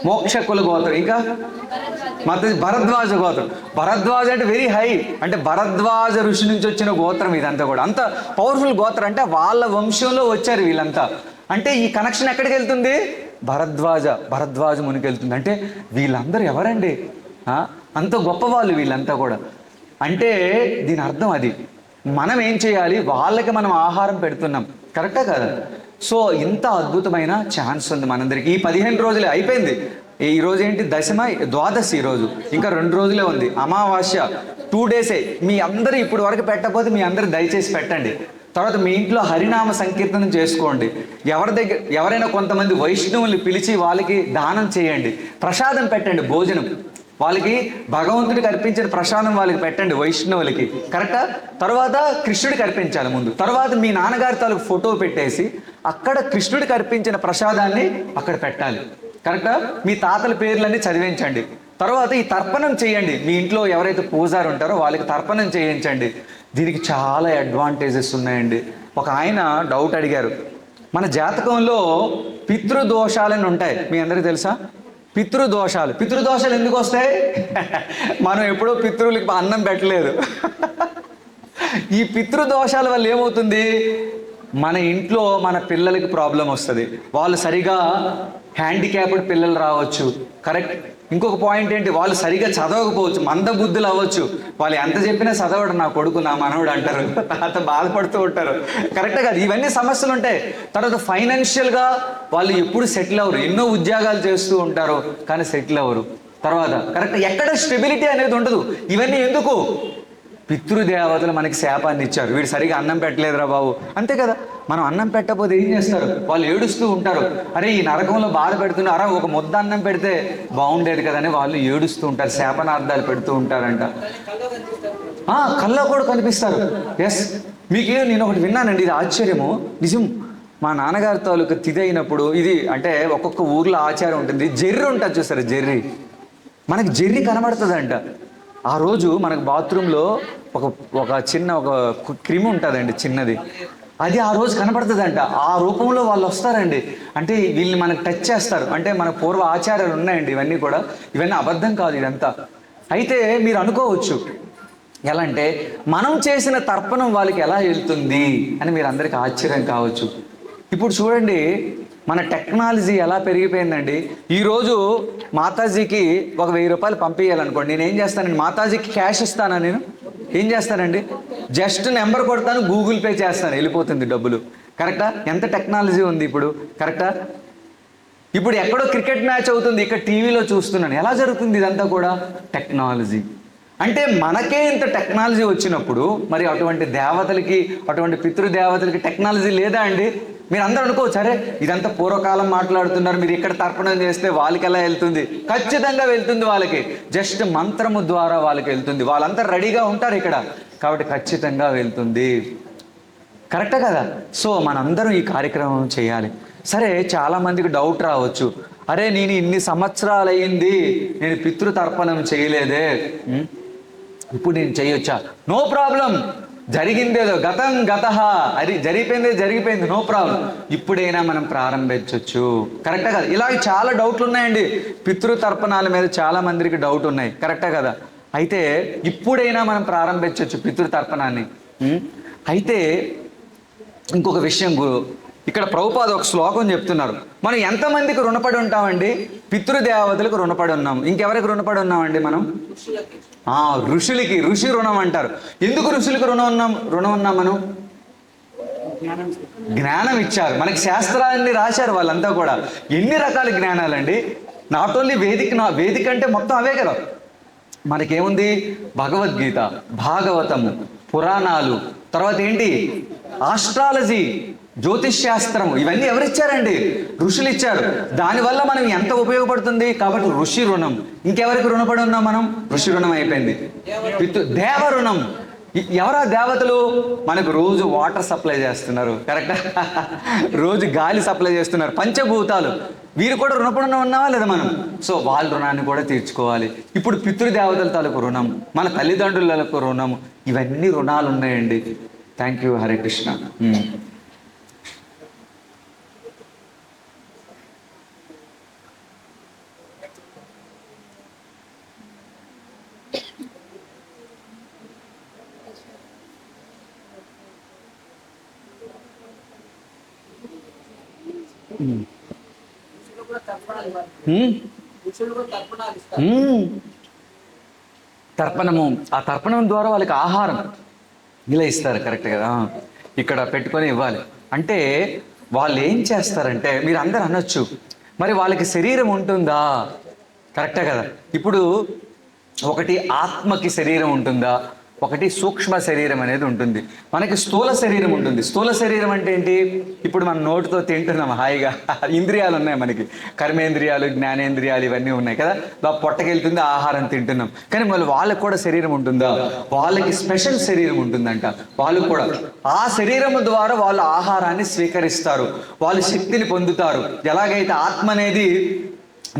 మోక్షకుల గోత్రం, ఇంకా భరద్వాజ గోత్రం. భరద్వాజ అంటే వెరీ హై, అంటే భరద్వాజ ఋషి నుంచి వచ్చిన గోత్రం ఇదంతా కూడా, అంత పవర్ఫుల్ గోత్రం. అంటే వాళ్ళ వంశంలో వచ్చారు వీళ్ళంతా. అంటే ఈ కనెక్షన్ ఎక్కడికి వెళ్తుంది, భరద్వాజ మునికి వెళ్తుంది. అంటే వీళ్ళందరూ ఎవరండి, అంత గొప్పవాళ్ళు వీళ్ళంతా కూడా. అంటే దీని అర్థం అది, మనం ఏం చేయాలి, వాళ్ళకి మనం ఆహారం పెడుతున్నాం, కరెక్టా కదా. సో ఇంత అద్భుతమైన ఛాన్స్ ఉంది మనందరికీ. ఈ 15 రోజులే అయిపోయింది. ఈరోజు ఏంటి, ద్వాదశి, ఈరోజు ఇంకా 2 రోజులే ఉంది. అమావాస్య 2 డేసే. మీ అందరూ ఇప్పుడు వరకు పెట్టకపోతే మీ అందరూ దయచేసి పెట్టండి. తర్వాత మీ ఇంట్లో హరినామ సంకీర్తనం చేసుకోండి. ఎవరైనా కొంతమంది వైష్ణవుల్ని పిలిచి వాళ్ళకి దానం చేయండి, ప్రసాదం పెట్టండి, భోజనం వాళ్ళకి, భగవంతుడికి అర్పించిన ప్రసాదం వాళ్ళకి పెట్టండి, వైష్ణవులకి, కరెక్టా. తర్వాత కృష్ణుడికి అర్పించాలి ముందు. తర్వాత మీ నాన్నగారి తాలూకు ఫోటో పెట్టేసి అక్కడ కృష్ణుడికి అర్పించిన ప్రసాదాన్ని అక్కడ పెట్టాలి, కరెక్టా. మీ తాతల పేర్లన్నీ చదివించండి. తర్వాత ఈ తర్పణం చేయండి. మీ ఇంట్లో ఎవరైతే పూజారి ఉంటారో వాళ్ళకి తర్పణం చేయించండి. దీనికి చాలా అడ్వాంటేజెస్ ఉన్నాయండి. ఒక ఆయన డౌట్ అడిగారు, మన జాతకంలో పితృదోషాలని ఉంటాయి, మీ అందరికీ తెలుసా? పితృదోషాలు ఎందుకు వస్తాయి? మనం ఎప్పుడో పితృలకి అన్నం పెట్టలేదు. ఈ పితృదోషాల వల్ల ఏమవుతుంది, మన ఇంట్లో మన పిల్లలకి ప్రాబ్లం వస్తుంది. వాళ్ళు సరిగా హ్యాండిక్యాప్డ్ పిల్లలు రావచ్చు, కరెక్ట్. ఇంకొక పాయింట్ ఏంటి, వాళ్ళు సరిగా చదవకపోవచ్చు, మందబుద్ధులు అవ్వచ్చు. వాళ్ళు ఎంత చెప్పినా చదవడు నా కొడుకు నా మనవడు అంటారు, తర్వాత బాధపడుతూ ఉంటారు, కరెక్టే కాదు? ఇవన్నీ సమస్యలు ఉంటాయి. తర్వాత ఫైనాన్షియల్గా వాళ్ళు ఎప్పుడు సెటిల్ అవ్వరు, ఎన్నో ఉద్యోగాలు చేస్తూ ఉంటారు కానీ సెటిల్ అవ్వరు. తర్వాత కరెక్ట్ ఎక్కడ స్టెబిలిటీ అనేది ఉండదు. ఇవన్నీ ఎందుకు? పితృదేవతలు మనకి శాపాన్ని ఇచ్చారు, వీడు సరిగా అన్నం పెట్టలేదురా బాబు, అంతే కదా. మనం అన్నం పెట్టకపోతే ఏం చేస్తారు, వాళ్ళు ఏడుస్తూ ఉంటారు, అరే ఈ నరకంలో బాధ పెడుతున్నారు, అరే ఒక ముద్ద అన్నం పెడితే బాగుండేది కదని వాళ్ళు ఏడుస్తూ ఉంటారు, శాపనార్థాలు పెడుతూ ఉంటారంట. కల్లో కూడా కనిపిస్తారు. ఎస్, మీకు నేను ఒకటి విన్నానండి, ఇది ఆశ్చర్యము, నిజం. మా నాన్నగారి తాలూకు తిథి అయినప్పుడు, ఇది అంటే ఒక్కొక్క ఊర్లో ఆచారం ఉంటుంది, జెర్రీ ఉంటుంది చూసారు, జెర్రీ, మనకి జెర్రీ కనబడుతుందంట. ఆ రోజు మనకు బాత్రూంలో ఒక చిన్న క్రిమి ఉంటుందండి, చిన్నది, అది ఆ రోజు కనపడుతుందంట. ఆ రూపంలో వాళ్ళు వస్తారండి, అంటే వీళ్ళని మనకు టచ్ చేస్తారు. అంటే మన పూర్వ ఆచారాలు ఉన్నాయండి, ఇవన్నీ అబద్ధం కాదు ఇదంతా. అయితే మీరు అనుకోవచ్చు ఎలా అంటే, మనం చేసిన తర్పణం వాళ్ళకి ఎలా వెళ్తుంది అని మీరు అందరికీ ఆశ్చర్యం కావచ్చు. ఇప్పుడు చూడండి, మన టెక్నాలజీ ఎలా పెరిగిపోయిందండి. ఈరోజు మాతాజీకి ఒక 1000 రూపాయలు పంపించాలనుకోండి, నేను ఏం చేస్తానండి, మాతాజీకి క్యాష్ ఇస్తానా, నేను ఏం చేస్తానండి, జస్ట్ నెంబర్ కొడతాను, గూగుల్ పే చేస్తాను, వెళ్ళిపోతుంది డబ్బులు, కరెక్టా? ఎంత టెక్నాలజీ ఉంది ఇప్పుడు, కరెక్టా? ఇప్పుడు ఎక్కడో క్రికెట్ మ్యాచ్ అవుతుంది, ఇక్కడ టీవీలో చూస్తున్నాను, ఎలా జరుగుతుంది ఇదంతా కూడా టెక్నాలజీ. అంటే మనకే ఇంత టెక్నాలజీ వచ్చినప్పుడు మరి అటువంటి దేవతలకి, అటువంటి పితృదేవతలకి టెక్నాలజీ లేదా అండి? మీరు అందరూ అనుకోవచ్చు, అరే ఇదంతా పూర్వకాలం మాట్లాడుతున్నారు, మీరు ఇక్కడ తర్పణం చేస్తే వాళ్ళకి ఎలా వెళ్తుంది? ఖచ్చితంగా వెళ్తుంది వాళ్ళకి, జస్ట్ మంత్రము ద్వారా వాళ్ళకి వెళ్తుంది. వాళ్ళంతా రెడీగా ఉంటారు ఇక్కడ, కాబట్టి ఖచ్చితంగా వెళ్తుంది, కరెక్టే కదా? సో మనందరం ఈ కార్యక్రమం చేయాలి. సరే, చాలామందికి డౌట్ రావచ్చు, అరే నేను ఇన్ని సంవత్సరాలు అయ్యింది, నేను పితృతర్పణం చేయలేదే, ఇప్పుడు నేను చేయొచ్చా? నో ప్రాబ్లం, జరిగిందేదో గత, అది జరిగిపోయింది, నో ప్రాబ్లం, ఇప్పుడైనా మనం ప్రారంభించవచ్చు, కరెక్టా కదా? ఇలాగ చాలా డౌట్లు ఉన్నాయండి, పితృతర్పణాల మీద చాలా మందికి డౌట్ ఉన్నాయి, కరెక్టా కదా? అయితే ఇప్పుడైనా మనం ప్రారంభించవచ్చు పితృతర్పణాన్ని. అయితే ఇంకొక విషయం, ఇక్కడ ప్రభుపాద ఒక శ్లోకం చెప్తున్నారు, మనం ఎంతమందికి రుణపడి ఉంటామండి? పితృదేవతలకు రుణపడి ఉన్నాం. ఇంకెవరికి రుణపడి ఉన్నామండి మనం? ఋషులకి, ఋషి రుణం అంటారు. ఎందుకు ఋషులకు రుణం ఉన్నాం మనం? జ్ఞానం ఇచ్చారు మనకి, శాస్త్రాన్ని రాశారు వాళ్ళంతా కూడా. ఎన్ని రకాల జ్ఞానాలండి, నాట్ ఓన్లీ వేదిక అంటే మొత్తం అవే కదా. మనకేముంది? భగవద్గీత, భాగవతము, పురాణాలు, తర్వాత ఏంటి, ఆస్ట్రాలజీ, జ్యోతిష్ శాస్త్రము, ఇవన్నీ ఎవరిచ్చారండి? ఋషులు ఇచ్చారు. దానివల్ల మనం ఎంత ఉపయోగపడుతుంది? కాబట్టి ఋషి రుణం. ఇంకెవరికి రుణపడి ఉన్నాం మనం? ఋషి రుణం అయిపోయింది. దేవ రుణం, ఎవరా దేవతలు? మనకు రోజు వాటర్ సప్లై చేస్తున్నారు, కరెక్టా? రోజు గాలి సప్లై చేస్తున్నారు, పంచభూతాలు, వీరు కూడా రుణపడి ఉన్నావా లేదా మనం? సో వాళ్ళ రుణాన్ని కూడా తీర్చుకోవాలి. ఇప్పుడు పితృదేవతల తాలూకు రుణం, మన తల్లిదండ్రులకు రుణం, ఇవన్నీ రుణాలు ఉన్నాయండి. Thank you, Hare Krishna. తర్పణము, ఆ తర్పణం ద్వారా వాళ్ళకి ఆహారం ఇలా ఇస్తారు, కరెక్ట్ కదా? ఇక్కడ పెట్టుకొని ఇవ్వాలి. అంటే వాళ్ళు ఏం చేస్తారంటే, మీరు అందరు అనొచ్చు, మరి వాళ్ళకి శరీరం ఉంటుందా? కరెక్టే కదా? ఇప్పుడు ఒకటి ఆత్మకి శరీరం ఉంటుందా, ఒకటి సూక్ష్మ శరీరం అనేది ఉంటుంది. మనకి స్థూల శరీరం ఉంటుంది. స్థూల శరీరం అంటే ఏంటి? ఇప్పుడు మనం నోటితో తింటున్నాం హాయిగా, ఇంద్రియాలు ఉన్నాయి మనకి, కర్మేంద్రియాలు, జ్ఞానేంద్రియాలు, ఇవన్నీ ఉన్నాయి కదా. పొట్టకెళ్తుంది, ఆహారం తింటున్నాం. కానీ మళ్ళీ వాళ్ళకి కూడా శరీరం ఉంటుందా? వాళ్ళకి స్పెషల్ శరీరం ఉంటుందంట. వాళ్ళు కూడా ఆ శరీరం ద్వారా వాళ్ళు ఆహారాన్ని స్వీకరిస్తారు, వాళ్ళు శక్తిని పొందుతారు. ఎలాగైతే ఆత్మ అనేది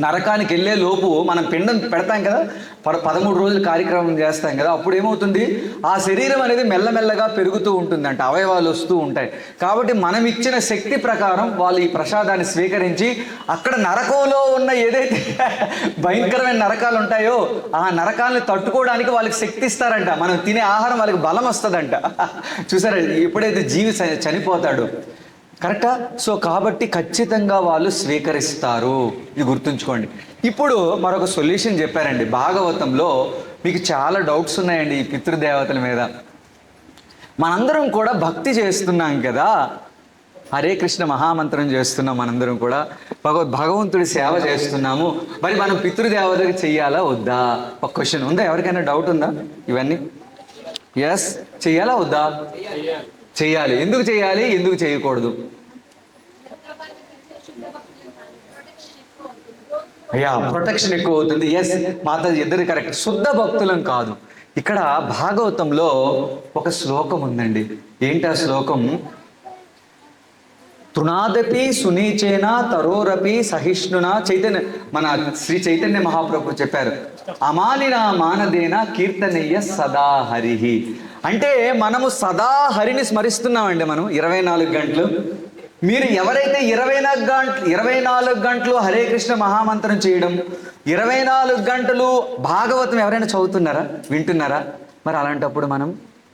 నరకానికి వెళ్ళే లోపు మనం పిండం పెడతాం కదా, 13 రోజులు కార్యక్రమం చేస్తాం కదా, అప్పుడు ఏమవుతుంది, ఆ శరీరం అనేది మెల్లమెల్లగా పెరుగుతూ ఉంటుందంట, అవయవాలు వస్తూ ఉంటాయి. కాబట్టి మనం ఇచ్చిన శక్తి ప్రకారం వాళ్ళు ఈ ప్రసాదాన్ని స్వీకరించి అక్కడ నరకంలో ఉన్న ఏదైతే భయంకరమైన నరకాలు ఉంటాయో ఆ నరకాలను తట్టుకోవడానికి వాళ్ళకి శక్తి ఇస్తారంట. మనం తినే ఆహారం వాళ్ళకి బలం వస్తుందంట. చూసారా, ఎప్పుడైతే జీవి చనిపోతాడు, కరెక్టా? సో కాబట్టి ఖచ్చితంగా వాళ్ళు స్వీకరిస్తారు, ఇది గుర్తుంచుకోండి. ఇప్పుడు మరొక సొల్యూషన్ చెప్పారండి భాగవతంలో. మీకు చాలా డౌట్స్ ఉన్నాయండి ఈ పితృదేవతల మీద. మనందరం కూడా భక్తి చేస్తున్నాం కదా, హరే కృష్ణ మహామంత్రం చేస్తున్నాం, మనందరం కూడా భగవంతుడి సేవ చేస్తున్నాము, మరి మనం పితృదేవతకి చెయ్యాలా వద్దా? ఒక క్వశ్చన్ ఉందా, ఎవరికైనా డౌట్ ఉందా? ఇవన్నీ ఎస్, చెయ్యాలా వద్దా? చెయ్యాలి. ఎందుకు చేయాలి, ఎందుకు చేయకూడదు? అయ్యా, ప్రొటెక్షన్ ఎక్కువ అవుతుంది. ఎస్ మాతాజీ, ఇద్దరు కరెక్ట్. శుద్ధ భక్తులం కాదు. ఇక్కడ భాగవతంలో ఒక శ్లోకం ఉందండి. ఏంటి ఆ శ్లోకం? తృణాదపి సునీచేన తరోరపి సహిష్ణున. మన శ్రీ చైతన్య మహాప్రభు చెప్పారు, అమాలిన మానదేన కీర్తనయ్య సదా హరిహి. అంటే మనము సదా హరిని స్మరిస్తున్నామండి. మనం 24 గంటలు. మీరు ఎవరైతే 24 గంటలు హరే కృష్ణ మహామంత్రం చేయడం, 24 గంటలు భాగవతం ఎవరైనా చదువుతున్నారా, వింటున్నారా? మరి అలాంటప్పుడు మనం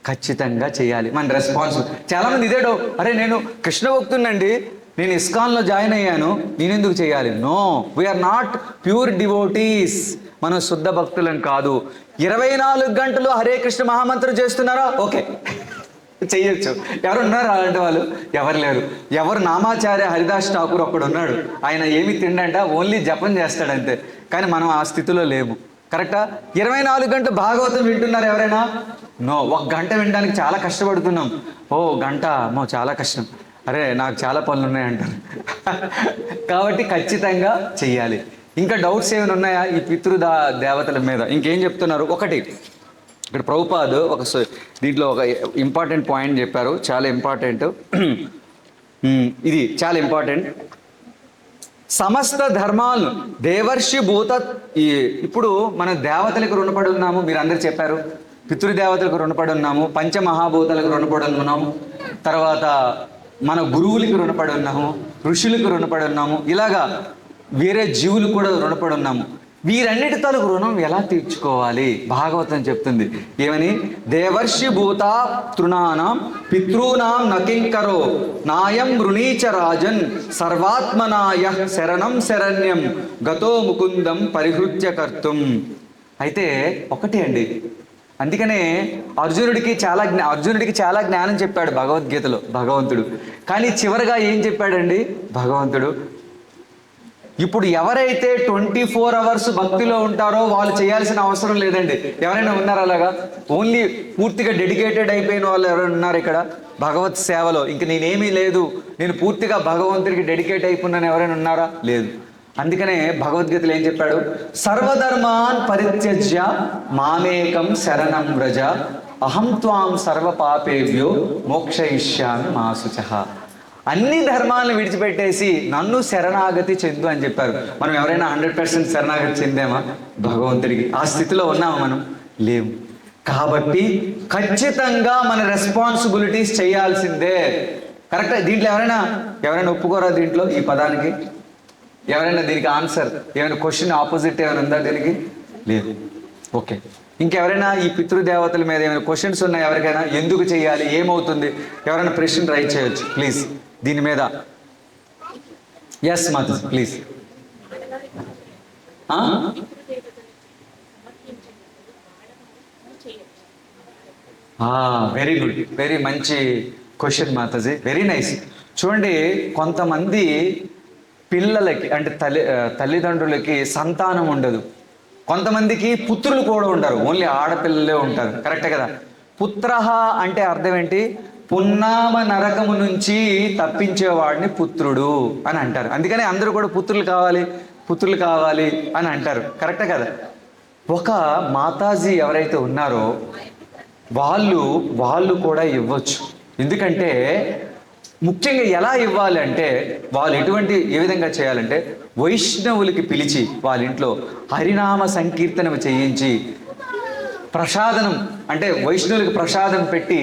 ఖచ్చితంగా చేయాలి. మన రెస్పాన్స్. చాలామంది ఇదే డౌట్, అరే నేను కృష్ణ భక్తునండి, నేను ఇస్కాన్లో జాయిన్ అయ్యాను, నేను ఎందుకు చేయాలి? No, we are not pure devotees. మనం శుద్ధ భక్తులం కాదు. 24 గంటలు హరే కృష్ణ మహామంత్రం చేస్తున్నారా? ఓకే, చెయ్యొచ్చు. ఎవరు ఉన్నారు అలాంటి వాళ్ళు? ఎవరు లేరు. ఎవరు? నామాచార్య హరిదాస్ ఠాకూర్ ఒక్కడు ఉన్నాడు. ఆయన ఏమి తిండంట, ఓన్లీ జపం చేస్తాడంతే. కానీ మనం ఆ స్థితిలో లేము. కరెక్టా? 24 గంటలు భాగవతం వింటున్నారు ఎవరైనా? నో. 1 గంట వినడానికి చాలా కష్టపడుతున్నాం. ఓ గంట అమ్మో చాలా కష్టం, అరే నాకు చాలా పనులు ఉన్నాయంటారు. కాబట్టి ఖచ్చితంగా చెయ్యాలి. ఇంకా డౌట్స్ ఏమైనా ఉన్నాయా ఈ దేవతల మీద? ఇంకేం చెప్తున్నారు? ఒకటి, ఇక్కడ ప్రభుపాద్ దీంట్లో ఒక ఇంపార్టెంట్ పాయింట్ చెప్పారు, చాలా ఇంపార్టెంట్. ఇది చాలా ఇంపార్టెంట్. సమస్త ధర్మాలను దేవర్షి భూత. ఇప్పుడు మనం దేవతలకు రుణపడి ఉన్నాము, మీరు అందరు చెప్పారు. పితృదేవతలకు రుణపడి ఉన్నాము, పంచమహాభూతాలకు రుణపడి ఉన్నాము, తర్వాత మన గురువులకి రుణపడి ఉన్నాము, ఋషులకు రుణపడి ఉన్నాము, ఇలాగా వేరే జీవులు కూడా రుణపడి ఉన్నాము. వీరన్నిటి తాలూకు రుణం ఎలా తీర్చుకోవాలి? భాగవతం చెప్తుంది ఏమని? దేవర్షి భూత తృణానాం పితృనాం నకింకరో నాయం రుణీచ రాజన్ సర్వాత్మనాయ శరణం శరణ్యం గతో ముకుందం పరిహృత్య కర్తుం. అయితే ఒకటి అండి, అందుకనే అర్జునుడికి చాలా జ్ఞానం చెప్పాడు భగవద్గీతలో భగవంతుడు. కానీ చివరిగా ఏం చెప్పాడండి భగవంతుడు? ఇప్పుడు ఎవరైతే 24 అవర్స్ భక్తిలో ఉంటారో వాళ్ళు చేయాల్సిన అవసరం లేదండి. ఎవరైనా ఉన్నారు అలాగా? ఓన్లీ పూర్తిగా డెడికేటెడ్ అయిపోయిన వాళ్ళు ఎవరైనా ఉన్నారు ఇక్కడ భగవత్ సేవలో? ఇంక నేనేమీ లేదు, నేను పూర్తిగా భగవంతుడికి డెడికేట్ అయిపోయినాను ఎవరైనా ఉన్నారా? లేదు. అందుకనే భగవద్గీతలో ఏం చెప్పాడు? సర్వధర్మాన్ పరిత్యజ్య మామేకం శరణం వ్రజ అహం త్వాం సర్వ పాపేభ్యో మోక్షయిష్యామి మా శుచః. అన్ని ధర్మాలను విడిచిపెట్టేసి నన్ను శరణాగతి చెందు అని చెప్పారు. మనం ఎవరైనా 100% శరణాగతి చెందామా భగవంతుడికి? ఆ స్థితిలో ఉన్నామా మనం? లేవు. కాబట్టి ఖచ్చితంగా మన రెస్పాన్సిబిలిటీస్ చేయాల్సిందే. కరెక్ట్. దీంట్లో ఎవరైనా ఒప్పుకోరా? దీంట్లో ఈ పదానికి ఎవరైనా దీనికి ఆన్సర్ ఏమైనా క్వశ్చన్ ఆపోజిట్ ఏమైనా ఉందా దీనికి? లేదు. ఓకే. ఇంకెవరైనా ఈ పితృదేవతల మీద ఏమైనా క్వశ్చన్స్ ఉన్నాయి ఎవరికైనా? ఎందుకు చేయాలి, ఏమవుతుంది? ఎవరైనా ప్రశ్న రైట్ చేయొచ్చు ప్లీజ్ దీని మీద. Yes Mata please. Very good, very మంచి క్వశ్చన్ మాతాజీ, వెరీ నైస్. చూడండి, కొంతమంది పిల్లలకి అంటే తల్లిదండ్రులకి సంతానం ఉండదు. కొంతమందికి పుత్రులు కూడా ఉంటారు, ఓన్లీ ఆడపిల్లలే ఉంటారు. కరెక్టే కదా? పుత్రహ అంటే అర్థం ఏంటి? పున్నామ నరకము నుంచి తప్పించేవాడిని పుత్రుడు అని అంటారు. అందుకని అందరూ కూడా పుత్రులు కావాలి అని అంటారు. కరెక్టే కదా? ఒక మాతాజీ ఎవరైతే ఉన్నారో వాళ్ళు కూడా ఇవ్వచ్చు. ఎందుకంటే ముఖ్యంగా ఎలా ఇవ్వాలి అంటే వాళ్ళు ఏ విధంగా చేయాలంటే వైష్ణవులకి పిలిచి వాళ్ళ ఇంట్లో హరినామ సంకీర్తనం చేయించి ప్రసాదనం అంటే వైష్ణవులకి ప్రసాదం పెట్టి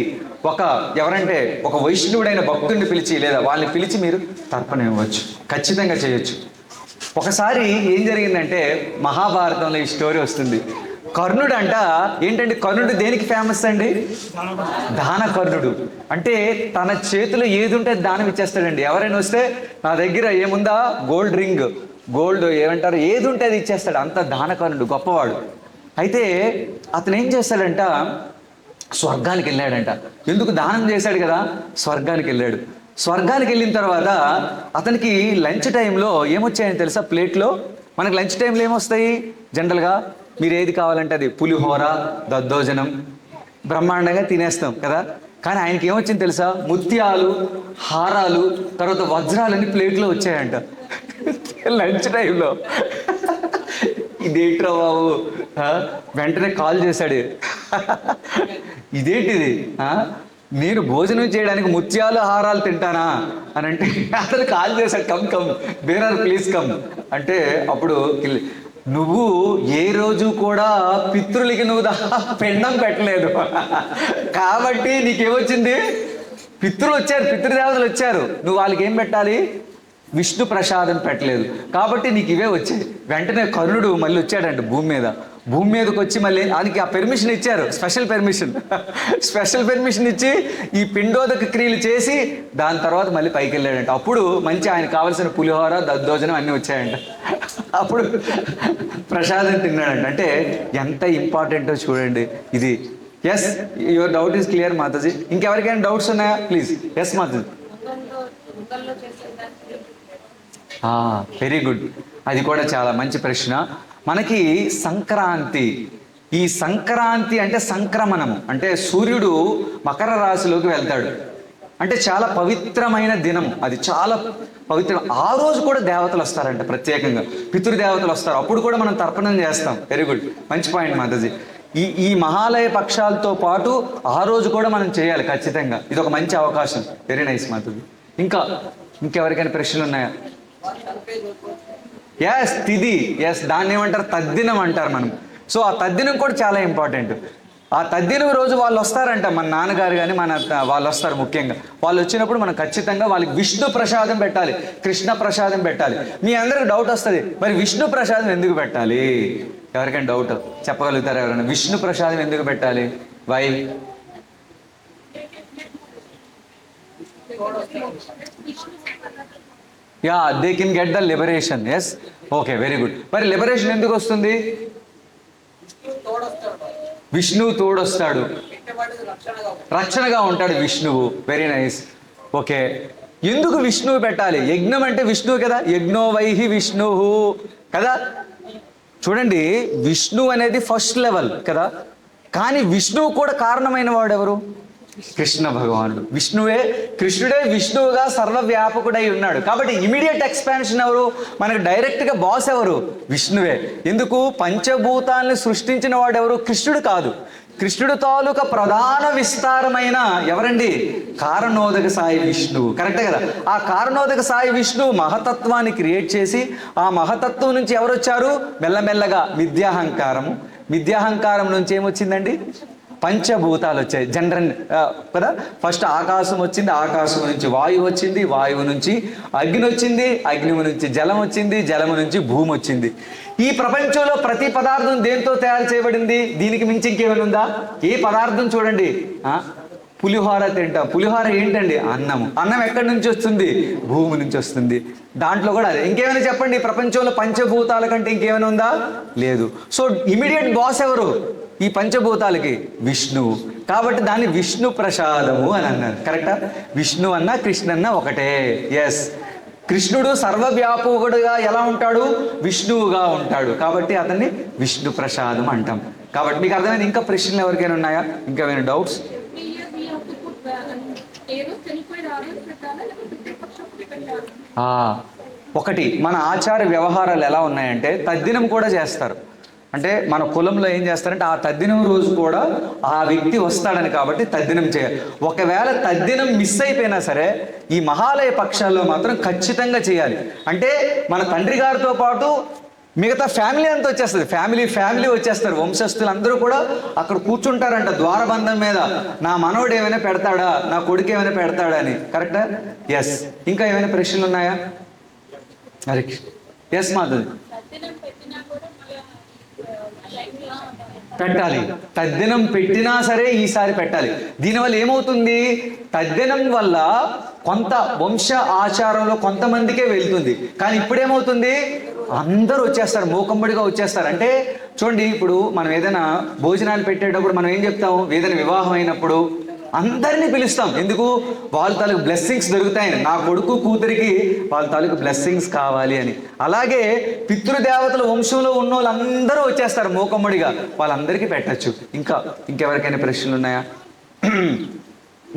ఎవరంటే ఒక వైష్ణవుడైన భక్తుడిని పిలిచి లేదా వాళ్ళని పిలిచి మీరు తర్పణ ఇవ్వచ్చు, ఖచ్చితంగా చేయొచ్చు. ఒకసారి ఏం జరిగిందంటే మహాభారతంలో ఈ స్టోరీ వస్తుంది. కర్ణుడు ఏంటంటే కర్ణుడు దేనికి ఫేమస్ అండి? దాన కర్ణుడు. అంటే తన చేతిలో ఏది ఉంటే దానం ఇచ్చేస్తాడండి. ఎవరైనా వస్తే నా దగ్గర ఏముందా, గోల్డ్ రింగ్, గోల్డ్ ఏమంటారు, ఏది ఉంటే అది ఇచ్చేస్తాడు. అంత దాన కర్ణుడు, గొప్పవాడు. అయితే అతను ఏం చేస్తాడంట, స్వర్గానికి వెళ్ళాడంట. ఎందుకు? దానం చేశాడు కదా, స్వర్గానికి వెళ్ళాడు. స్వర్గానికి వెళ్ళిన తర్వాత అతనికి లంచ్ టైంలో ఏమొచ్చాయని తెలుసా? ప్లేట్లో మనకి లంచ్ టైంలో ఏమొస్తాయి జనరల్గా? మీరు ఏది కావాలంటే అది, పులిహోర, దద్దోజనం, బ్రహ్మాండంగా తినేస్తాం కదా. కానీ ఆయనకి ఏమొచ్చింది తెలుసా? ముత్యాలు, హారాలు, తర్వాత వజ్రాలన్నీ ప్లేట్లో వచ్చాయంట లంచ్ టైంలో. ఇదేంట్రా బాబు, వెంటనే కాల్ చేశాడు. ఇదేంటిది, నేను భోజనం చేయడానికి ముత్యాలు హారాలు తింటానా అని అంటే అతను కాల్ చేశాడు, కమ్ బేరర్ ప్లీజ్ కమ్ అంటే అప్పుడు నువ్వు ఏ రోజు కూడా పితృలకి నువ్వు పెండం పెట్టలేదు కాబట్టి నీకేమొచ్చింది? పితృలు వచ్చారు, పితృదేవతలు వచ్చారు, నువ్వు వాళ్ళకి ఏం పెట్టాలి? విష్ణు ప్రసాదం పెట్టలేదు కాబట్టి నీకు ఇవే వచ్చాయి. వెంటనే కర్ణుడు మళ్ళీ వచ్చాడంట భూమి మీదకి వచ్చి మళ్ళీ ఆయనకి ఆ పెర్మిషన్ ఇచ్చారు, స్పెషల్ పెర్మిషన్ ఇచ్చి ఈ పిండోదక క్రియలు చేసి దాని తర్వాత మళ్ళీ పైకి వెళ్ళాడంట. అప్పుడు మంచి ఆయనకు కావాల్సిన పులిహోర, దద్దోజనం అన్నీ వచ్చాయంట. అప్పుడు ప్రసాదం తిన్నాడంట. అంటే ఎంత ఇంపార్టెంటో చూడండి ఇది. Yes, your doubt is clear Mataji. ఇంకెవరికైనా డౌట్స్ ఉన్నాయా please? Yes Mataji. Very good, అది కూడా చాలా మంచి ప్రశ్న. మనకి సంక్రాంతి, ఈ సంక్రాంతి అంటే సంక్రమణం, అంటే సూర్యుడు మకర రాశిలోకి వెళ్తాడు. అంటే చాలా పవిత్రమైన దినం, అది చాలా పవిత్రం. ఆ రోజు కూడా దేవతలు వస్తారంట, ప్రత్యేకంగా పితృదేవతలు వస్తారు. అప్పుడు కూడా మనం తర్పణం చేస్తాం. వెరీ గుడ్, మంచి పాయింట్ మాతాజీ. ఈ మహాలయ పక్షాలతో పాటు ఆ రోజు కూడా మనం చేయాలి ఖచ్చితంగా. ఇది ఒక మంచి అవకాశం. Very nice Mataji. ఇంకెవరికైనా ప్రశ్నలు ఉన్నాయా? ఎస్, తిథి, ఎస్, దాన్ని ఏమంటారు? తద్దినం అంటారు మనం. సో ఆ తద్దినం కూడా చాలా ఇంపార్టెంట్. ఆ తద్దినం రోజు వాళ్ళు వస్తారంట, మన నాన్నగారు కానీ వాళ్ళు వస్తారు. ముఖ్యంగా వాళ్ళు వచ్చినప్పుడు మనం ఖచ్చితంగా వాళ్ళకి విష్ణు ప్రసాదం పెట్టాలి, కృష్ణ ప్రసాదం పెట్టాలి. మీ అందరికి డౌట్ వస్తుంది, మరి విష్ణు ప్రసాదం ఎందుకు పెట్టాలి? ఎవరికైనా డౌట్ చెప్పగలుగుతారా ఎవరైనా? విష్ణు ప్రసాదం ఎందుకు పెట్టాలి? Why? Yeah, they can get the liberation. Yes, okay, very good. మరి లిబరేషన్ ఎందుకు వస్తుంది? విష్ణువు తోడొస్తాడు, రక్షణగా ఉంటాడు విష్ణువు. Very nice, okay. ఎందుకు విష్ణువు పెట్టాలి? యజ్ఞం అంటే విష్ణువు కదా, యజ్ఞో వైహి విష్ణువు కదా. చూడండి, విష్ణువు అనేది ఫస్ట్ లెవెల్ కదా. కానీ విష్ణువు కూడా కారణమైన వాడు ఎవరు? కృష్ణ భగవానుడు. కృష్ణుడే విష్ణువుగా సర్వవ్యాపకుడై ఉన్నాడు. కాబట్టి ఇమీడియట్ ఎక్స్పాన్షన్ ఎవరు? మనకు డైరెక్ట్గా బాస్ ఎవరు? విష్ణువే. ఎందుకు? పంచభూతాలను సృష్టించిన వాడు ఎవరు? కృష్ణుడు కాదు. కృష్ణుడు తాలూకా ప్రధాన విస్తారమైన ఎవరండి? కారణోదక సాయి విష్ణువు. కరెక్టే కదా. ఆ కారణోదక సాయి విష్ణువు మహతత్వాన్ని క్రియేట్ చేసి ఆ మహతత్వం నుంచి ఎవరు వచ్చారు? మెల్లమెల్లగా మిథ్యాహంకారం నుంచి ఏమొచ్చిందండి? పంచభూతాలు వచ్చాయి. జనరల్ కదా. ఫస్ట్ ఆకాశం వచ్చింది, ఆకాశం నుంచి వాయువు వచ్చింది, వాయువు నుంచి అగ్ని వచ్చింది, అగ్ని నుంచి జలం వచ్చింది, జలము నుంచి భూమి వచ్చింది. ఈ ప్రపంచంలో ప్రతి పదార్థం దేంతో తయారు చేయబడింది? దీనికి మించి ఇంకేమైనా ఉందా? ఏ పదార్థం చూడండి, పులిహోర తింటాం. పులిహోర ఏంటండి? అన్నం ఎక్కడి నుంచి వస్తుంది? భూమి నుంచి వస్తుంది. దాంట్లో కూడా అదే. ఇంకేమైనా చెప్పండి, ప్రపంచంలో పంచభూతాల కంటే ఇంకేమైనా ఉందా? లేదు. సో ఇమీడియట్ బాస్ ఎవరు ఈ పంచభూతాలకి? విష్ణువు. కాబట్టి దాన్ని విష్ణు ప్రసాదము అని అన్నారు. కరెక్టా? విష్ణు అన్న కృష్ణ అన్న ఒకటే. ఎస్, కృష్ణుడు సర్వవ్యాపకుడుగా ఎలా ఉంటాడు? విష్ణువుగా ఉంటాడు. కాబట్టి అతన్ని విష్ణు ప్రసాదం అంటాం. కాబట్టి మీకు అర్థమైంది. ఇంకా ప్రశ్నలు ఎవరికైనా ఉన్నాయా? ఇంకా ఏమైనా డౌట్స్? ఒకటి, మన ఆచార వ్యవహారాలు ఎలా ఉన్నాయంటే తద్దినం కూడా చేస్తారు. అంటే మన కులంలో ఏం చేస్తారంటే ఆ తద్దినం రోజు కూడా ఆ వ్యక్తి వస్తాడని కాబట్టి తద్దినం చేయాలి. ఒకవేళ తద్దినం మిస్ అయిపోయినా సరే ఈ మహాలయ పక్షాల్లో మాత్రం ఖచ్చితంగా చేయాలి. అంటే మన తండ్రి గారితో పాటు మిగతా ఫ్యామిలీ అంతా వచ్చేస్తుంది, ఫ్యామిలీ వచ్చేస్తారు, వంశస్థులు అందరూ కూడా అక్కడ కూర్చుంటారంట ద్వారబంధం మీద. నా మనవడు ఏమైనా పెడతాడా, నా కొడుకు ఏమైనా పెడతాడా అని. కరెక్టా? ఎస్. ఇంకా ఏమైనా ప్రశ్నలు ఉన్నాయా? హరే ఎస్ మాధవి. పెట్టాలి, తద్దినం పెట్టినా సరే ఈసారి పెట్టాలి. దీనివల్ల ఏమవుతుంది, తద్దినం వల్ల కొంత వంశ ఆచారంలో కొంతమందికే వెళ్తుంది, కానీ ఇప్పుడేమవుతుంది అందరూ వచ్చేస్తారు, మూకమ్మడిగా వచ్చేస్తారు. అంటే చూడండి, ఇప్పుడు మనం ఏదైనా భోజనాలు పెట్టేటప్పుడు మనం ఏం చెప్తాం, ఏదైనా వివాహం అయినప్పుడు అందరినీ పిలుస్తాం. ఎందుకు? వాళ్ళ తాలూకు బ్లెస్సింగ్స్ దొరుకుతాయని, నా కొడుకు కూతురికి వాళ్ళ తాలూకు బ్లెస్సింగ్స్ కావాలి అని. అలాగే పితృదేవతల వంశంలో ఉన్న వాళ్ళందరూ వచ్చేస్తారు మూకమ్మడిగా, వాళ్ళందరికీ పెట్టచ్చు. ఇంకెవరికైనా ప్రశ్నలు ఉన్నాయా?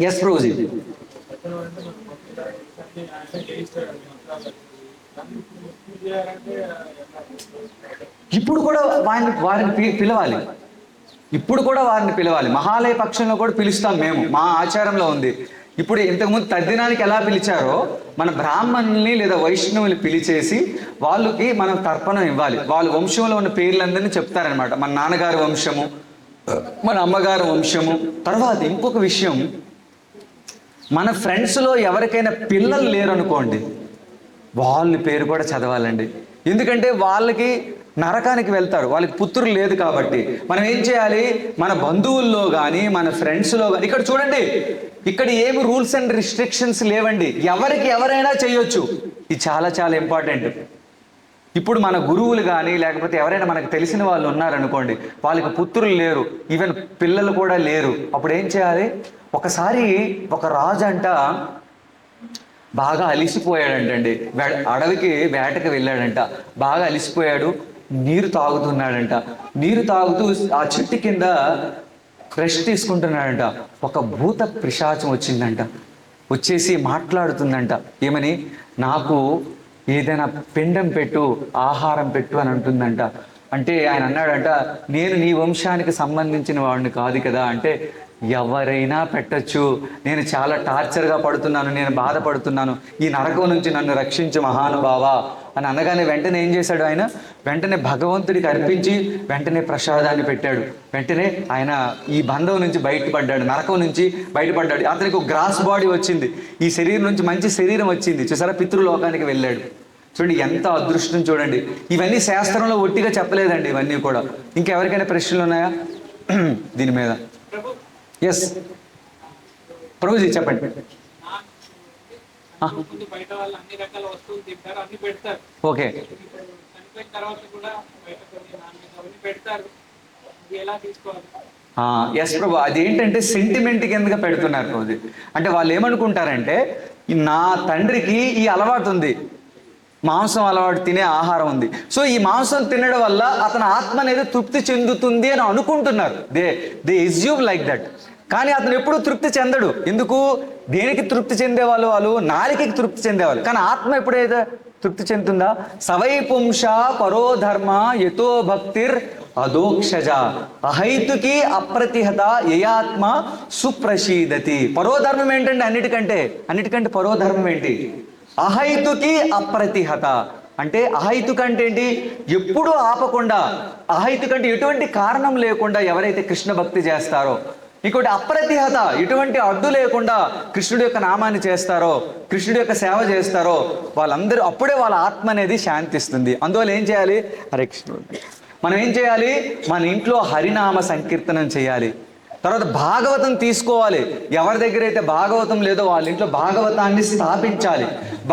ఎస్ ప్రోజీ. ఇప్పుడు కూడా వారిని పిలవాలి, ఇప్పుడు కూడా వారిని పిలవాలి. మహాలయ పక్షంలో కూడా పిలుస్తాం మేము, మా ఆచారంలో ఉంది. ఇప్పుడు ఇంతకుముందు తద్దినానికి ఎలా పిలిచారో మన బ్రాహ్మణుల్ని లేదా వైష్ణవుని పిలిచేసి వాళ్ళకి మనం తర్పణం ఇవ్వాలి. వాళ్ళ వంశంలో ఉన్న పేర్లందరినీ చెప్తారనమాట. మన నాన్నగారి వంశము, మన అమ్మగారి వంశము. తర్వాత ఇంకొక విషయం, మన ఫ్రెండ్స్లో ఎవరికైనా పిల్లలు లేరు అనుకోండి, వాళ్ళ పేరు కూడా చదవాలండి. ఎందుకంటే వాళ్ళకి నరకానికి వెళ్తారు, వాళ్ళకి పుత్రులు లేదు కాబట్టి. మనం ఏం చేయాలి, మన బంధువుల్లో కానీ మన ఫ్రెండ్స్లో కానీ, ఇక్కడ చూడండి, ఇక్కడ ఏమి రూల్స్ అండ్ రిస్ట్రిక్షన్స్ లేవండి, ఎవరికి ఎవరైనా చేయొచ్చు. ఇది చాలా చాలా ఇంపార్టెంట్. ఇప్పుడు మన గురువులు కానీ లేకపోతే ఎవరైనా మనకు తెలిసిన వాళ్ళు ఉన్నారనుకోండి, వాళ్ళకి పుత్రులు లేరు, ఈవెన్ పిల్లలు కూడా లేరు, అప్పుడు ఏం చేయాలి? ఒకసారి ఒక రాజు అంట బాగా అలిసిపోయాడంటండి, అడవికి వేటకి వెళ్ళాడంట, బాగా అలిసిపోయాడు, నీరు తాగుతున్నాడంట. నీరు తాగుతూ ఆ చెట్టు కింద రెస్ట్ తీసుకుంటున్నాడంట. ఒక భూత పిశాచం వచ్చిందంట, వచ్చేసి మాట్లాడుతుందంట. ఏమని? నాకు ఏదైనా పిండం పెట్టు, ఆహారం పెట్టు అని అంటుందంట. అంటే ఆయన అన్నాడంట, నేను నీ వంశానికి సంబంధించిన వాడిని కాదు కదా. అంటే ఎవరైనా పెట్టచ్చు, నేను చాలా టార్చర్గా పడుతున్నాను, నేను బాధపడుతున్నాను, ఈ నరకం నుంచి నన్ను రక్షించు మహానుభావ అని అనగానే వెంటనే ఏం చేశాడు ఆయన? వెంటనే భగవంతుడికి అర్పించి వెంటనే ప్రసాదాన్ని పెట్టాడు. వెంటనే ఆయన ఈ బంధం నుంచి బయటపడ్డాడు, నరకం నుంచి బయటపడ్డాడు. అతనికి ఒక గ్రాస్ బాడీ వచ్చింది, ఈ శరీరం నుంచి మంచి శరీరం వచ్చింది. చూసారా, పితృలోకానికి వెళ్ళాడు. చూడండి ఎంత అదృష్టం చూడండి. ఇవన్నీ శాస్త్రంలో ఒట్టిగా చెప్పలేదండి, ఇవన్నీ కూడా. ఇంకెవరికైనా ప్రశ్నలు ఉన్నాయా దీని మీద? ఎస్ ప్రభుజీ చెప్పండి. ఓకే, ఎస్ ప్రభు. అదేంటంటే సెంటిమెంట్ కిందగా పెడుతున్నారు ప్రభుజీ. అంటే వాళ్ళు ఏమనుకుంటారంటే, నా తండ్రికి ఈ అలవాటు ఉంది, మాంసం అలవాటు తినే ఆహారం ఉంది, సో ఈ మాంసం తినడం వల్ల అతని ఆత్మ అనేది తృప్తి చెందుతుంది అని అనుకుంటున్నారు. They assume like that. కానీ అతను ఎప్పుడూ తృప్తి చెందడు. ఎందుకు? దేనికి తృప్తి చెందేవాళ్ళు? వాళ్ళు నాలికకి తృప్తి చెందేవాళ్ళు. కానీ ఆత్మ ఎప్పుడైతే తృప్తి చెందుతుందా? సవై పుంష పరోధర్మ యతో భక్తిర్ అదోక్షజ అహైతుకి అప్రతిహత యయాత్మ సుప్రసీదతి. పరోధర్మం ఏంటంటే అన్నిటికంటే పరోధర్మం ఏంటి? అహైతుకి అప్రతిహత. అంటే అహైతుక అంటే ఏంటి? ఎప్పుడూ ఆపకుండా, అహైతుక అంటే ఎటువంటి కారణం లేకుండా ఎవరైతే కృష్ణ భక్తి చేస్తారో, ఇంకోటి అప్రతిహత, ఎటువంటి అడ్డు లేకుండా కృష్ణుడి యొక్క నామాన్ని చేస్తారో, కృష్ణుడి యొక్క సేవ చేస్తారో, వాళ్ళందరూ అప్పుడే వాళ్ళ ఆత్మ అనేది శాంతిస్తుంది. అందువల్ల ఏం చేయాలి? హరే కృష్ణుడు. మనం ఏం చేయాలి? మన ఇంట్లో హరినామ సంకీర్తనం చేయాలి. తర్వాత భాగవతం తీసుకోవాలి. ఎవరి దగ్గర అయితే భాగవతం లేదో వాళ్ళ ఇంట్లో భాగవతాన్ని స్థాపించాలి,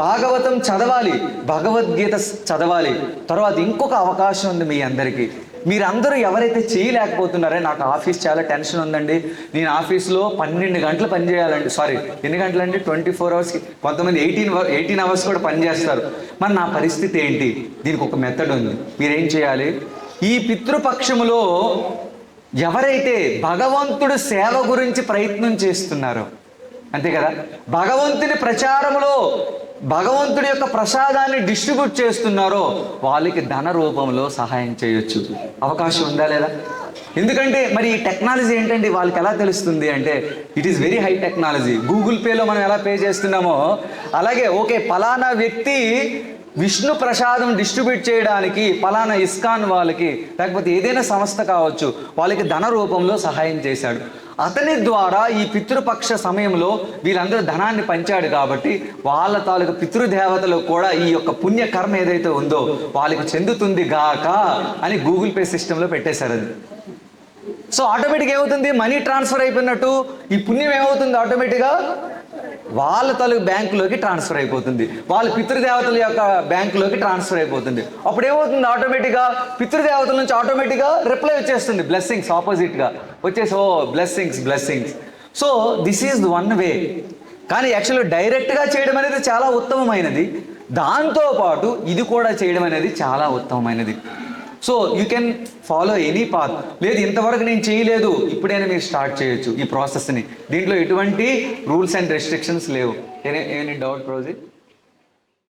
భాగవతం చదవాలి, భగవద్గీత చదవాలి. తర్వాత ఇంకొక అవకాశం ఉంది మీ అందరికీ. మీరందరూ ఎవరైతే చేయలేకపోతున్నారో, నాకు ఆఫీస్ చాలా టెన్షన్ ఉందండి, నేను ఆఫీస్లో 12 గంటలు పనిచేయాలండి, సారీ ఎన్ని గంటలండి, 24 అవర్స్కి, కొంతమంది 18 అవర్స్ కూడా పనిచేస్తారు. మరి నా పరిస్థితి ఏంటి? దీనికి ఒక మెథడ్ ఉంది. మీరేం చేయాలి? ఈ పితృపక్షములో ఎవరైతే భగవంతుడు సేవ గురించి ప్రయత్నం చేస్తున్నారో, అంతే కదా, భగవంతుని ప్రచారంలో భగవంతుడి యొక్క ప్రసాదాన్ని డిస్ట్రిబ్యూట్ చేస్తున్నారో వాళ్ళకి ధన రూపంలో సహాయం చేయొచ్చు. అవకాశం ఉందా లేదా? ఎందుకంటే మరి ఈ టెక్నాలజీ ఏంటంటే వాళ్ళకి ఎలా తెలుస్తుంది అంటే it is very high technology. Google పేలో మనం ఎలా పే చేస్తున్నామో అలాగే ఓకే పలానా వ్యక్తి విష్ణు ప్రసాదం డిస్ట్రిబ్యూట్ చేయడానికి పలానా ఇస్కాన్ వాళ్ళకి లేకపోతే ఏదైనా సంస్థ కావచ్చు వాళ్ళకి ధన రూపంలో సహాయం చేశాడు. అతని ద్వారా ఈ పితృపక్ష సమయంలో వీళ్ళందరూ ధనాన్ని పంచాడు కాబట్టి వాళ్ళ తాలూకు పితృదేవతలకు కూడా ఈ యొక్క పుణ్య కర్మ ఏదైతే ఉందో వాళ్ళకి చెందుతుంది గాక అని గూగుల్ పే సిస్టంలో పెట్టేశారు అది. సో ఆటోమేటిక్గా ఏమవుతుంది, మనీ ట్రాన్స్ఫర్ అయిపోయినట్టు ఈ పుణ్యం ఏమవుతుంది ఆటోమేటిక్గా వాళ్ళ తాలూకు బ్యాంకులోకి ట్రాన్స్ఫర్ అయిపోతుంది, వాళ్ళ పితృదేవతల యొక్క బ్యాంకులోకి ట్రాన్స్ఫర్ అయిపోతుంది. అప్పుడు ఏమవుతుంది ఆటోమేటిక్గా పితృదేవతల నుంచి ఆటోమేటిక్గా రిప్లై వచ్చేస్తుంది, బ్లెస్సింగ్స్ ఆపోజిట్గా వచ్చేసి ఓ blessings. So this is one way. కానీ యాక్చువల్గా డైరెక్ట్గా చేయడం అనేది చాలా ఉత్తమమైనది, దాంతోపాటు ఇది కూడా చేయడం అనేది చాలా ఉత్తమమైనది. So you can follow any path. లేదు ఇంతవరకు నేను చేయలేదు, ఇప్పుడైనా మీరు స్టార్ట్ చేయొచ్చు ఈ ప్రాసెస్ని. దీంట్లో ఎటువంటి రూల్స్ అండ్ రెస్ట్రిక్షన్స్ లేవు. Any doubt ప్రోజీ?